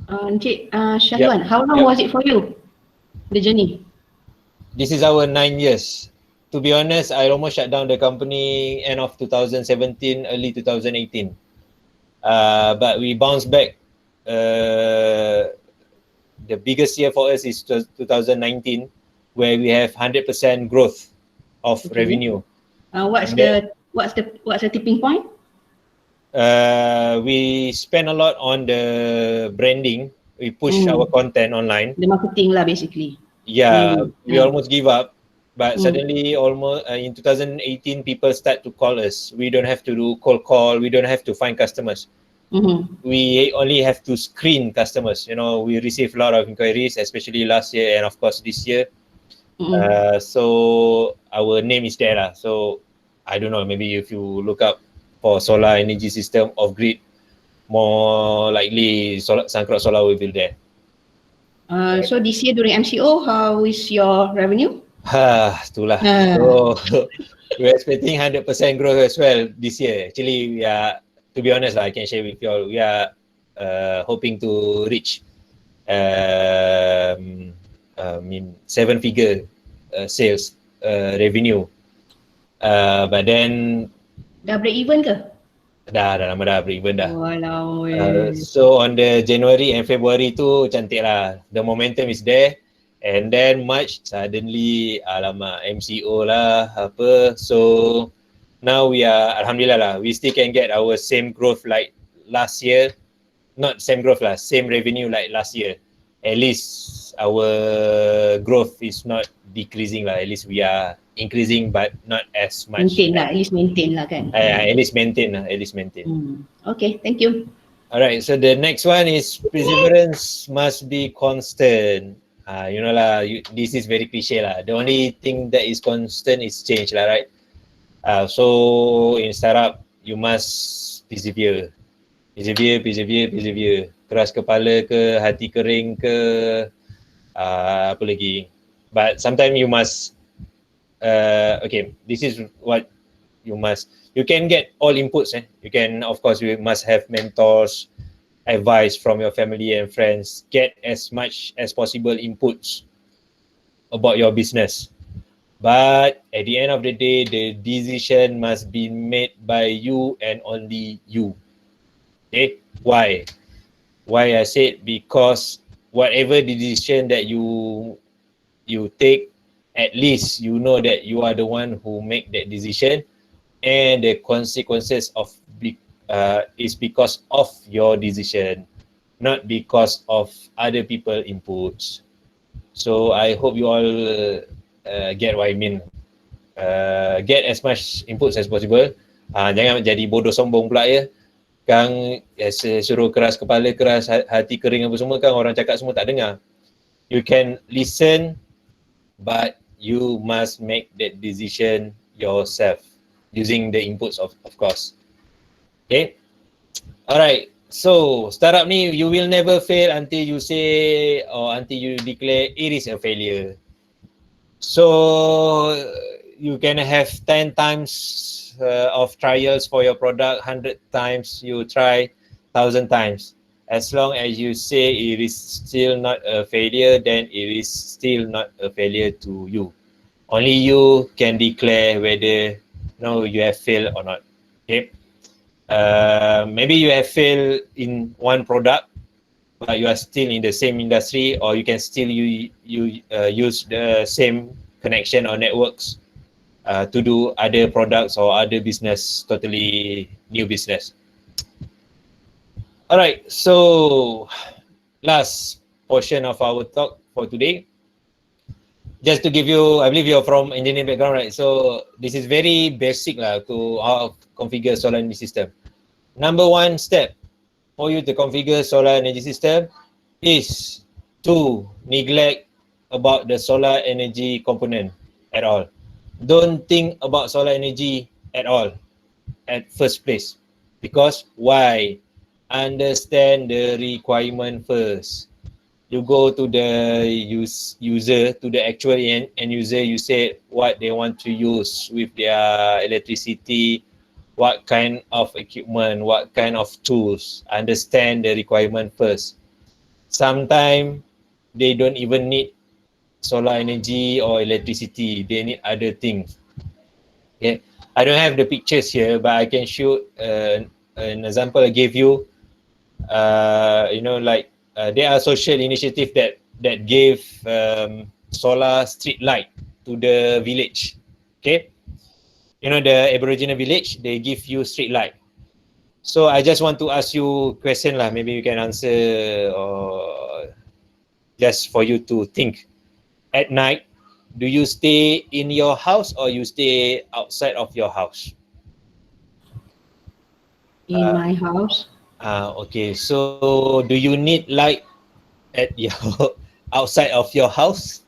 Encik Syahwan, how long was it for you, the journey? This is our 9 years. To be honest, I almost shut down the company end of 2017, early 2018. But we bounced back. The biggest year for us is 2019, where we have 100% growth of revenue. What's the tipping point? We spend a lot on the branding. We push our content online. The marketing lah, basically. Yeah, we almost give up. But suddenly, almost in 2018, people start to call us. We don't have to do cold call. We don't have to find customers. We only have to screen customers. We receive a lot of inquiries, especially last year and of course this year. So our name is there lah. So I don't know, maybe if you look up for solar energy system off grid, more likely Suncrox Solar will be there. So this year during MCO, how is your revenue? Itulah. So we're expecting 100% growth as well this year. Actually, we are, to be honest, I can share with you all, we are hoping to reach 7-figure sales revenue. But then dah break even ke? Dah lama dah break even dah. Walau. So on the January and February tu cantik lah. The momentum is there. And then March suddenly alamak MCO lah apa. So now we are Alhamdulillah lah, we still can get our same growth like last year. Not same growth lah, same revenue like last year. At least our growth is not decreasing lah. At least we are increasing but not as much. Maintain lah, at least maintain lah kan. At least maintain lah, at least maintain. Okay, thank you. Alright, so the next one is perseverance must be constant. You know lah, this is very cliche lah. The only thing that is constant is change lah, right? So in startup, you must persevere. Persevere. Keras kepala ke, hati kering ke, apa lagi. But sometimes you must, okay, this is what you must. You can get all inputs. You can, of course, you must have mentors, advice from your family and friends. Get as much as possible inputs about your business. But at the end of the day, the decision must be made by you and only you. Okay, why? Why I said because whatever decision that you take, at least you know that you are the one who make that decision, and the consequences of is because of your decision, not because of other people inputs. So I hope you all get what I mean. Get as much inputs as possible. Jangan jadi bodoh sombong pula ya. Kang suruh keras kepala, keras hati kering apa semua kan, orang cakap semua tak dengar. You can listen but you must make that decision yourself using the inputs of course. Okay. Alright. So startup ni you will never fail until you say or until you declare it is a failure. So you can have 10 times of trials for your product, 100 times you try, 1,000 times. As long as you say it is still not a failure, then it is still not a failure to you. Only you can declare whether you have failed or not. Okay. Maybe you have failed in one product, but you are still in the same industry, or you can still use the same connection or networks to do other products or other business, totally new business. Alright, so last portion of our talk for today. Just to give you, I believe you're from engineering background, right? So this is very basic lah to how configure solar energy system. Number one step for you to configure solar energy system is to neglect about the solar energy component at all. Don't think about solar energy at all at first place. Because why? Understand the requirement first. You go to the user, to the actual end user, you say what they want to use with their electricity, what kind of equipment, what kind of tools. Understand the requirement first. Sometimes they don't even need solar energy or electricity, they need other things. Okay, I don't have the pictures here, but I can show an example I gave you. Like there are social initiative that gave solar street light to the village. Okay, the Aboriginal village, they give you street light. So I just want to ask you question lah, maybe you can answer or just for you to think. At night, do you stay in your house or you stay outside of your house? In my house. Okay, so do you need light at your outside of your house?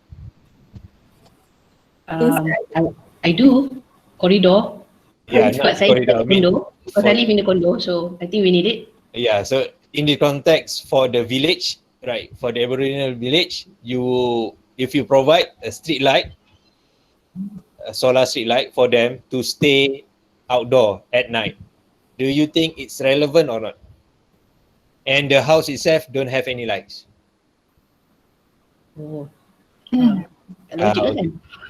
I do. Corridor. Yeah, not corridor. Condo. Because I live in the condo, so I think we need it. Yeah, so in the context for the village, right? For the Aboriginal village, if you provide a street light, a solar street light for them to stay outdoor at night, do you think it's relevant or not? And the house itself don't have any lights. Oh.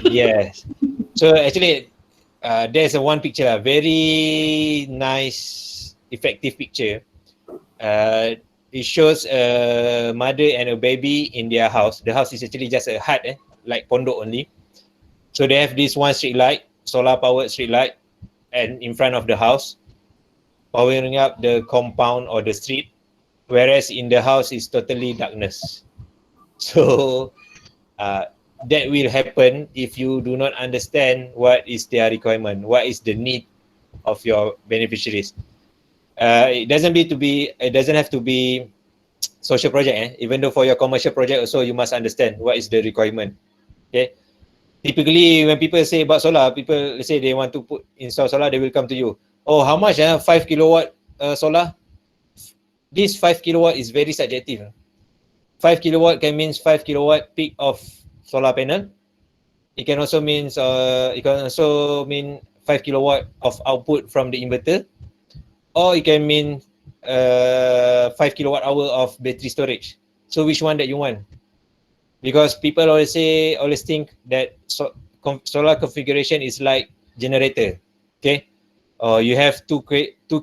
Yes. So actually, there's one picture, a very nice, effective picture. it shows a mother and a baby in their house. The house is actually just a hut, like pondok only. So they have this one street light, solar powered street light, and in front of the house, powering up the compound or the street, whereas in the house is totally darkness. So that will happen if you do not understand what is their requirement, what is the need of your beneficiaries. It doesn't have to be social project. Even though for your commercial project also, you must understand what is the requirement. Okay. Typically, when people say about solar, people say they want to install solar, they will come to you. Oh, how much? 5 kilowatt solar. This 5 kilowatt is very subjective. 5 kilowatt can mean 5 kilowatt peak of solar panel. It can also mean 5 kilowatt of output from the inverter, or it can mean 5 kilowatt hour of battery storage. So which one that you want? Because people always think that solar configuration is like generator. Okay, you have 2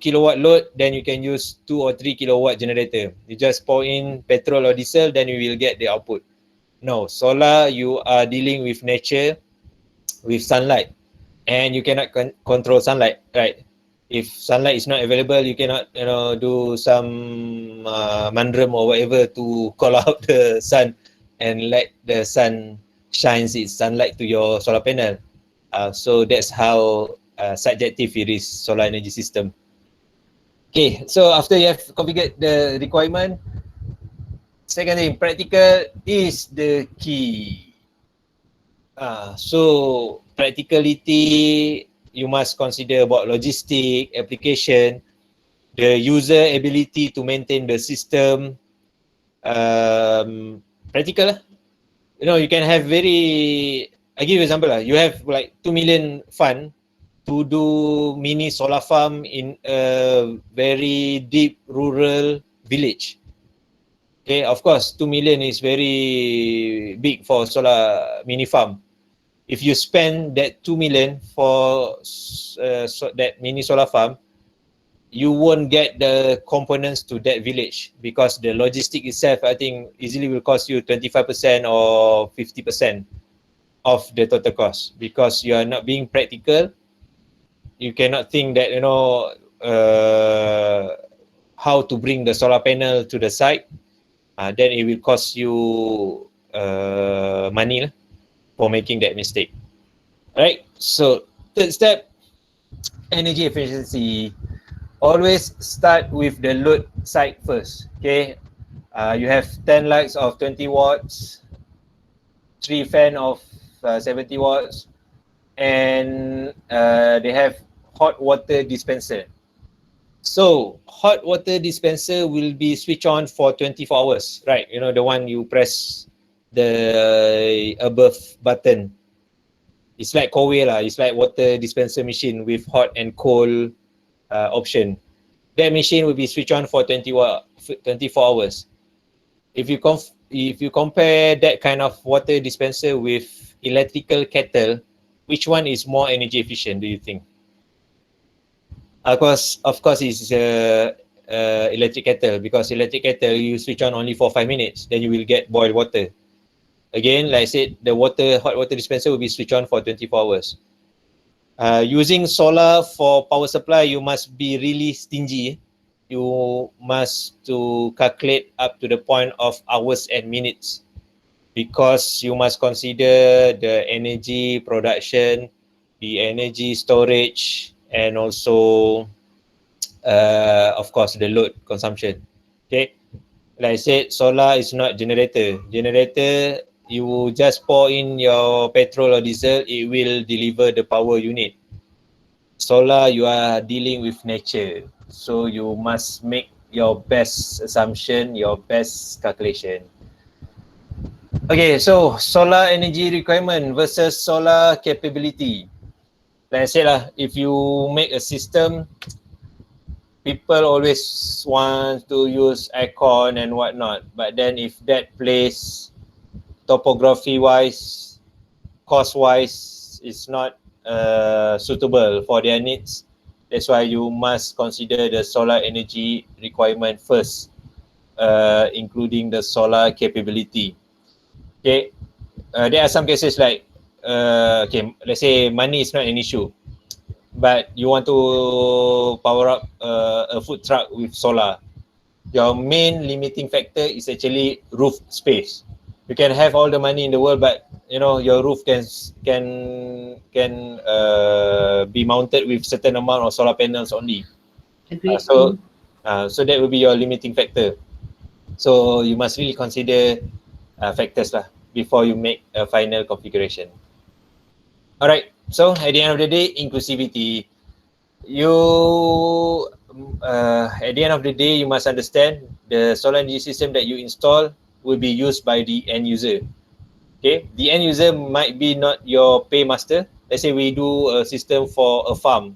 kilowatt load, then you can use 2 or 3 kilowatt generator. You just pour in petrol or diesel, then you will get the output. No, solar, you are dealing with nature, with sunlight, and you cannot control sunlight, right? If sunlight is not available, you cannot do some mandram or whatever to call out the sun and let the sun shines its sunlight to your solar panel. So that's how subjective it is, solar energy system. Okay, so after you have configured the requirement, second thing, practical is the key. So practicality, you must consider about logistic, application, the user ability to maintain the system. Practical, you can have I give you an example. You have like 2 million fund to do mini solar farm in a very deep rural village. Okay, of course, 2 million is very big for solar mini farm. If you spend that 2 million for that mini solar farm, you won't get the components to that village, because the logistic itself, I think, easily will cost you 25% or 50% of the total cost, because you are not being practical. You cannot think that, how to bring the solar panel to the site. Then it will cost you money for making that mistake. Right? So third step, energy efficiency. Always start with the load side first. Okay, you have 10 lights of 20 watts, 3 fan of 70 watts, and they have hot water dispenser. So hot water dispenser will be switched on for 24 hours, right? The one you press the above button. It's like Kowe lah. It's like water dispenser machine with hot and cold option. That machine will be switched on for 24 hours. If you compare that kind of water dispenser with electrical kettle, which one is more energy efficient, do you think? Of course, it's electric kettle, because electric kettle you switch on only for 5 minutes, then you will get boiled water. Again, like I said, the hot water dispenser will be switched on for 24 hours. Using solar for power supply, you must be really stingy. You must to calculate up to the point of hours and minutes, because you must consider the energy production, the energy storage, and also, of course, the load consumption. Okay, like I said, solar is not generator. Generator, you just pour in your petrol or diesel, it will deliver the power you need. Solar, you are dealing with nature, so you must make your best assumption, your best calculation. Okay, so solar energy requirement versus solar capability. Like I said if you make a system, people always want to use aircon and whatnot, but then if that place, topography-wise, cost-wise, is not suitable for their needs, that's why you must consider the solar energy requirement first. including the solar capability. Okay, there are some cases like, okay, let's say money is not an issue, but you want to power up a food truck with solar. Your main limiting factor is actually roof space. You can have all the money in the world, but you know your roof can be mounted with certain amount of solar panels only. Agreed. So that will be your limiting factor. So you must really consider factors lah before you make a final configuration. Alright, so at the end of the day, inclusivity. At the end of the day, you must understand the solar energy system that you install will be used by the end user. Okay, the end user might be not your paymaster. Let's say we do a system for a farm.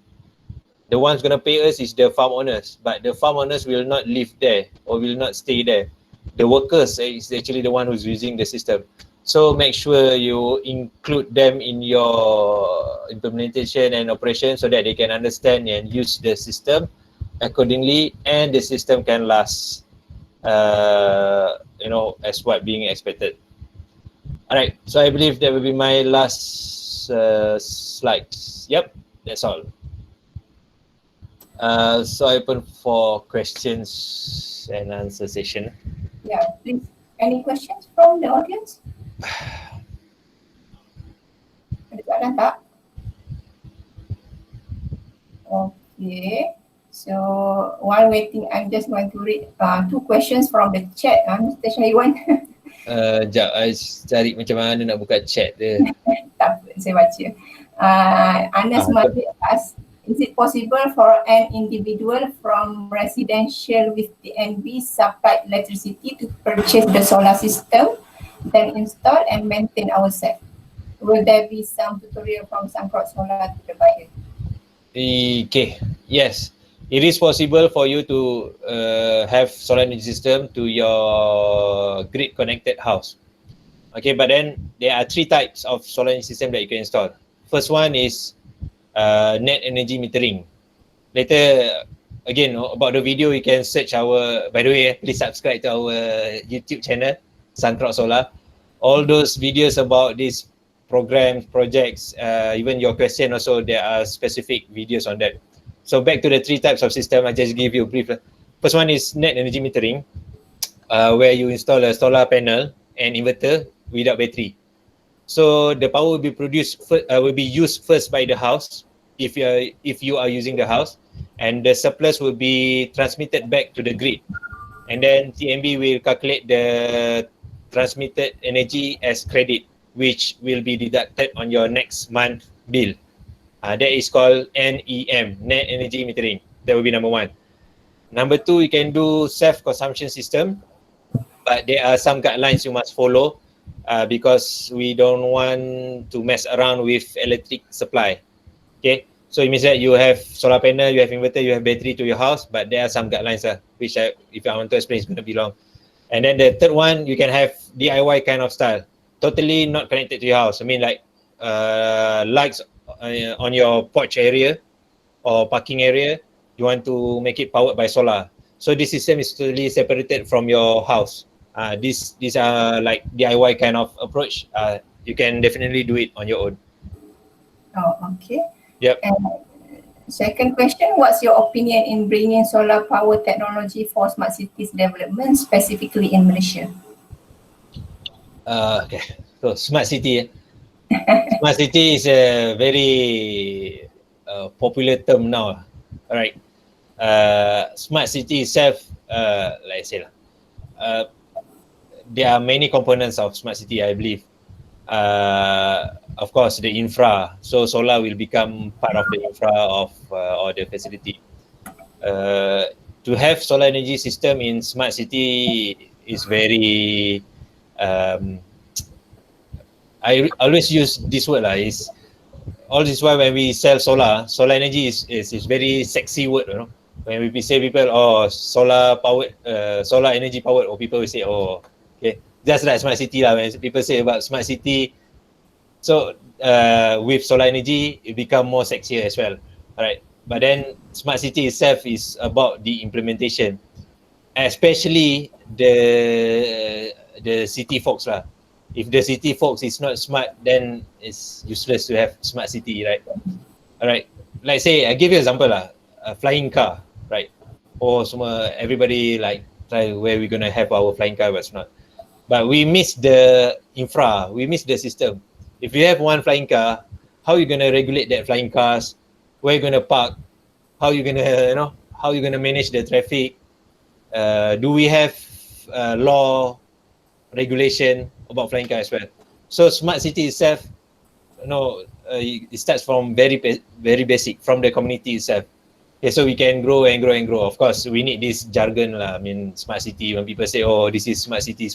The ones going to pay us is the farm owners, but the farm owners will not live there or will not stay there. The workers is actually the one who's using the system. So make sure you include them in your implementation and operation so that they can understand and use the system accordingly, and the system can last, as what being expected. Alright, so I believe that will be my last slides. Yep, that's all. So I open for questions and answer session. Yeah, please. Any questions from the audience? Ada soalan tak? Okay. So while waiting, I'm just going to read two questions from the chat. Mr. Syahriwan. Sekejap, I cari macam mana nak buka chat dia. Tak apa, saya baca. Anas Malik asks, is it possible for an individual from residential with DNB supplied electricity to purchase the solar system, then install and maintain ourselves? Will there be some tutorial from Suncrox Solar to the buyer? Okay, yes. It is possible for you to have solar energy system to your grid connected house. Okay, but then there are three types of solar energy system that you can install. First one is net energy metering. Later, again, about the video, you can search our, by the way, please subscribe to our YouTube channel, Suncrox Solar. All those videos about these programs, projects, even your question also, there are specific videos on that. So back to the three types of system, I just give you a brief. First one is net energy metering, where you install a solar panel and inverter without battery. So the power will be produced, will be used first by the house if you are using the house, and the surplus will be transmitted back to the grid, and then TNB will calculate the transmitted energy as credit, which will be deducted on your next month bill. That is called NEM, net energy metering. That will be number one. Number two, you can do self-consumption system, but there are some guidelines you must follow because we don't want to mess around with electric supply. Okay, so it means that you have solar panel, you have inverter, you have battery to your house, but there are some guidelines which if I want to explain, it's going to be long. And then the third one, you can have DIY kind of style, totally not connected to your house. I mean, like lights on your porch area or parking area, you want to make it powered by solar. So this system is totally separated from your house. These are like DIY kind of approach. You can definitely do it on your own. Oh, okay. Yep. And second question, what's your opinion in bringing solar power technology for smart cities development, specifically in Malaysia? Okay, so smart city. Smart city is a very popular term now. All right. Smart city itself, like I said, there are many components of smart city, I believe. Of course, the infra. So solar will become part of the infra of or the facility. To have solar energy system in smart city is very. I always use this word is all this why when we sell solar energy is very sexy word, you know. When we say people, oh, solar powered, solar energy powered, or people will say, oh, okay, just like smart city lah. When people say about smart city, so with solar energy, it become more sexier as well. All right, but then smart city itself is about the implementation. especially the city folks lah. If the city folks is not smart, then it's useless to have smart city, right? Alright, like say I give you an example lah, a flying car, right? Or semua everybody like try where we gonna have our flying car, but not. But we miss the infra, we miss the system. If you have one flying car, how you gonna regulate that flying cars? Where you gonna park? How you gonna, how you gonna manage the traffic? Do we have law regulation about flying car as well? So smart city itself, it starts from very basic, from the community itself. Okay, so we can grow and grow and grow. Of course, we need this jargon lah. I mean, smart city. When people say, "Oh, this is smart city,"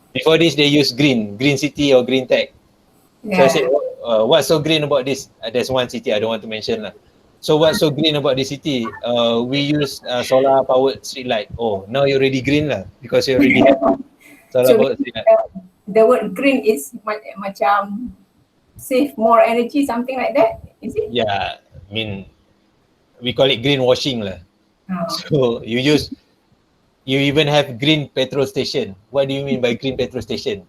before this they use green city or green tech. So I said, what's so green about this? There's one city I don't want to mention lah. So what's so green about this city? We use solar powered street light. Oh, now you're already green lah because you already have solar powered street light. The word green is macam save more energy, something like that, is it? Yeah, I mean, we call it greenwashing lah. So you even have green petrol station. What do you mean by green petrol station?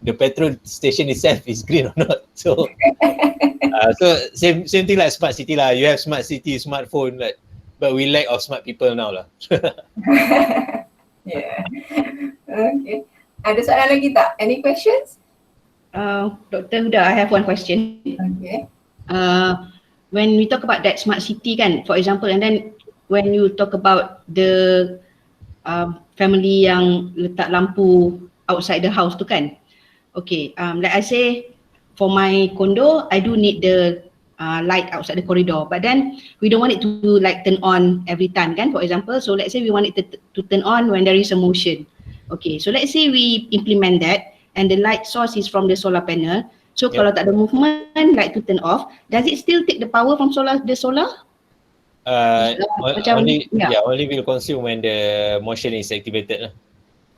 The petrol station itself is green or not? So, so same thing like smart city lah. You have smart city, smartphone, like, but we lack of smart people now lah. Yeah. Okay. Ada soalan lagi tak? Any questions? Dr. Huda, I have one question. Okay. When we talk about that smart city kan, for example, and then when you talk about the family yang letak lampu outside the house tu kan, okay, like I say, for my condo, I do need the light outside the corridor, but then we don't want it to like turn on every time kan, for example. So let's say we want it to turn on when there is a motion. Okay, so let's say we implement that and the light source is from the solar panel. So kalau tak ada movement, light to turn off, does it still take the power from the solar? Only will consume when the motion is activated lah.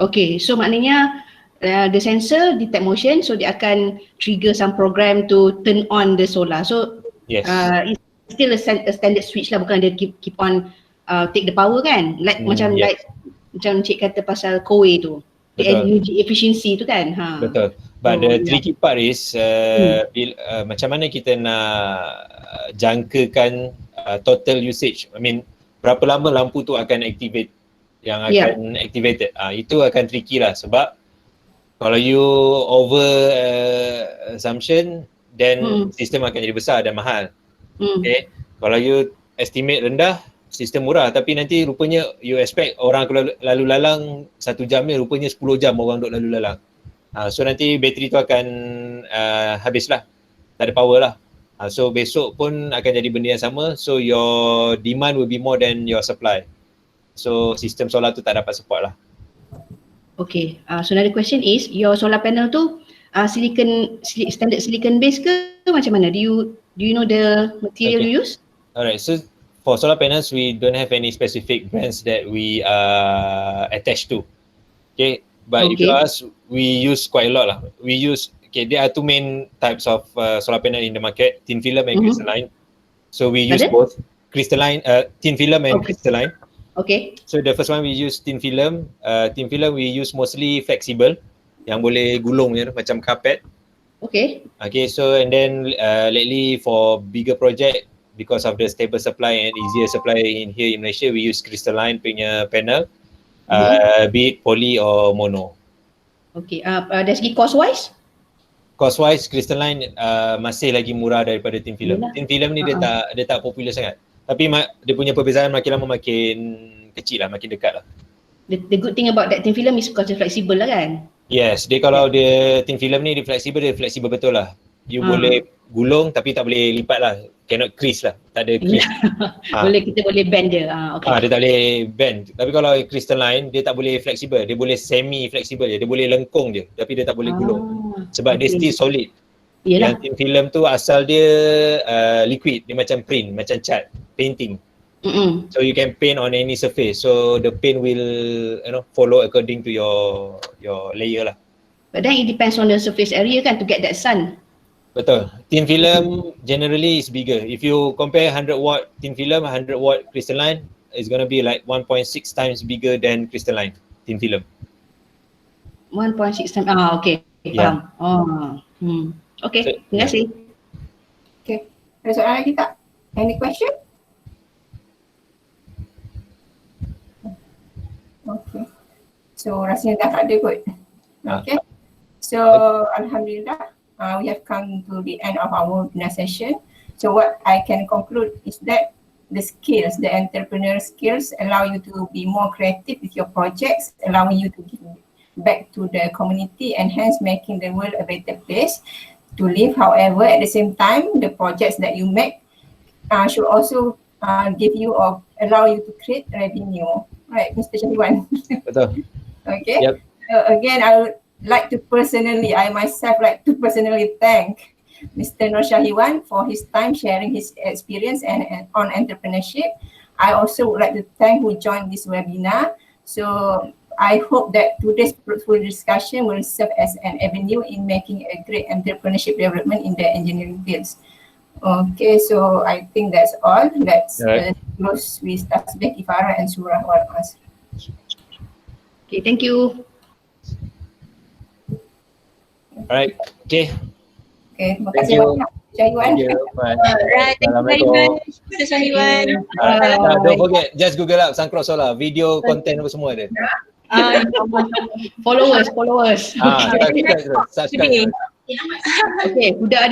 Okay, so maknanya the sensor detect motion, so dia akan trigger some program to turn on the solar. So yes, it's still a standard switch lah, bukan dia keep on take the power kan, like macam like macam Cik kata pasal kowe tu, the energy efficiency tu kan. Betul. But the tricky part is macam mana kita nak jangkakan total usage. I mean, berapa lama lampu tu akan activate, yang akan activated. Itu akan tricky lah, sebab kalau you over assumption, then sistem akan jadi besar dan mahal. Okay, kalau you estimate rendah, sistem murah, tapi nanti rupanya you expect orang lalu lalang 1 jam ni, rupanya 10 jam orang duk lalu lalang. So nanti bateri tu akan habis lah, tak ada power lah. So besok pun akan jadi benda yang sama. So your demand will be more than your supply. So sistem solar tu tak dapat support lah. Okay, so another question is, your solar panel tu standard silicon base ke macam mana? Do you know the material you use? Alright, so for solar panels, we don't have any specific brands that we are attached to. Okay, but if you ask, we use quite a lot lah. We use, there are 2 main types of solar panel in the market, thin film and crystalline. So we use both crystalline, thin film and crystalline. Okay. So the first one we use thin film. Thin film we use mostly flexible, yang boleh gulung je, macam carpet. Okay. Okay, so and then lately for bigger project, because of the stable supply and easier supply here in Malaysia, we use crystalline punya panel, be it poly or mono. Okay, dari segi cost wise? Cost wise, crystalline masih lagi murah daripada thin film. Thin film ni dia tak popular sangat. Tapi dia punya perbezaan makin lama makin kecil lah, makin dekat lah. The good thing about that thin film is because dia flexible lah kan? Yes, dia kalau dia thin film ni dia flexible betul lah. You boleh gulung tapi tak boleh lipat lah. Cannot crease lah, tak ada crease. Kita boleh bend dia. Dia tak boleh bend. Tapi kalau crystalline, dia tak boleh flexible. Dia boleh semi flexible je. Dia boleh lengkung je, tapi dia tak boleh gulung. Sebab dia still solid. Yang thin film tu asal dia liquid. Dia macam print, macam cat, painting. So you can paint on any surface. So the paint will follow according to your layer lah. But then it depends on the surface area kan, to get that sun. Betul. Thin film generally is bigger. If you compare 100 watt thin film, 100 watt crystalline, is going to be like 1.6 times bigger than crystalline thin film. 1.6 times. Okay. Yeah. Faham. Okay, So, terima kasih. Okay. Ada soalan lagi tak? Any question? Okay. So rasanya dah tak ada kot. Okay. So Alhamdulillah, we have come to the end of our webinar session. So what I can conclude is that the skills, the entrepreneurial skills allow you to be more creative with your projects, allowing you to give back to the community and hence making the world a better place to live. However, at the same time, the projects that you make should also give you or allow you to create revenue. Right, Mr. Syahiwan? Betul. Okay. Yep. Again, I would like to I myself like to personally thank Mr. Nur Syahiwan for his time sharing his experience and on entrepreneurship. I also would like to thank who joined this webinar. So I hope that today's fruitful discussion will serve as an avenue in making a great entrepreneurship development in the engineering fields. Okay, so I think that's all. Let's close with tasbih, kifarah and surah wal asr. Okay, thank you. Alright, okay. Okay, terima Thank kasih you. banyak Syahiwan. Thank you. Bye. Alright, thank you very Assalamualaikum. much, Mr. Syahiwan. Don't forget, just Google up Suncrox Solar, video content apa semua ada. Followers. Subscribe. Okay, budak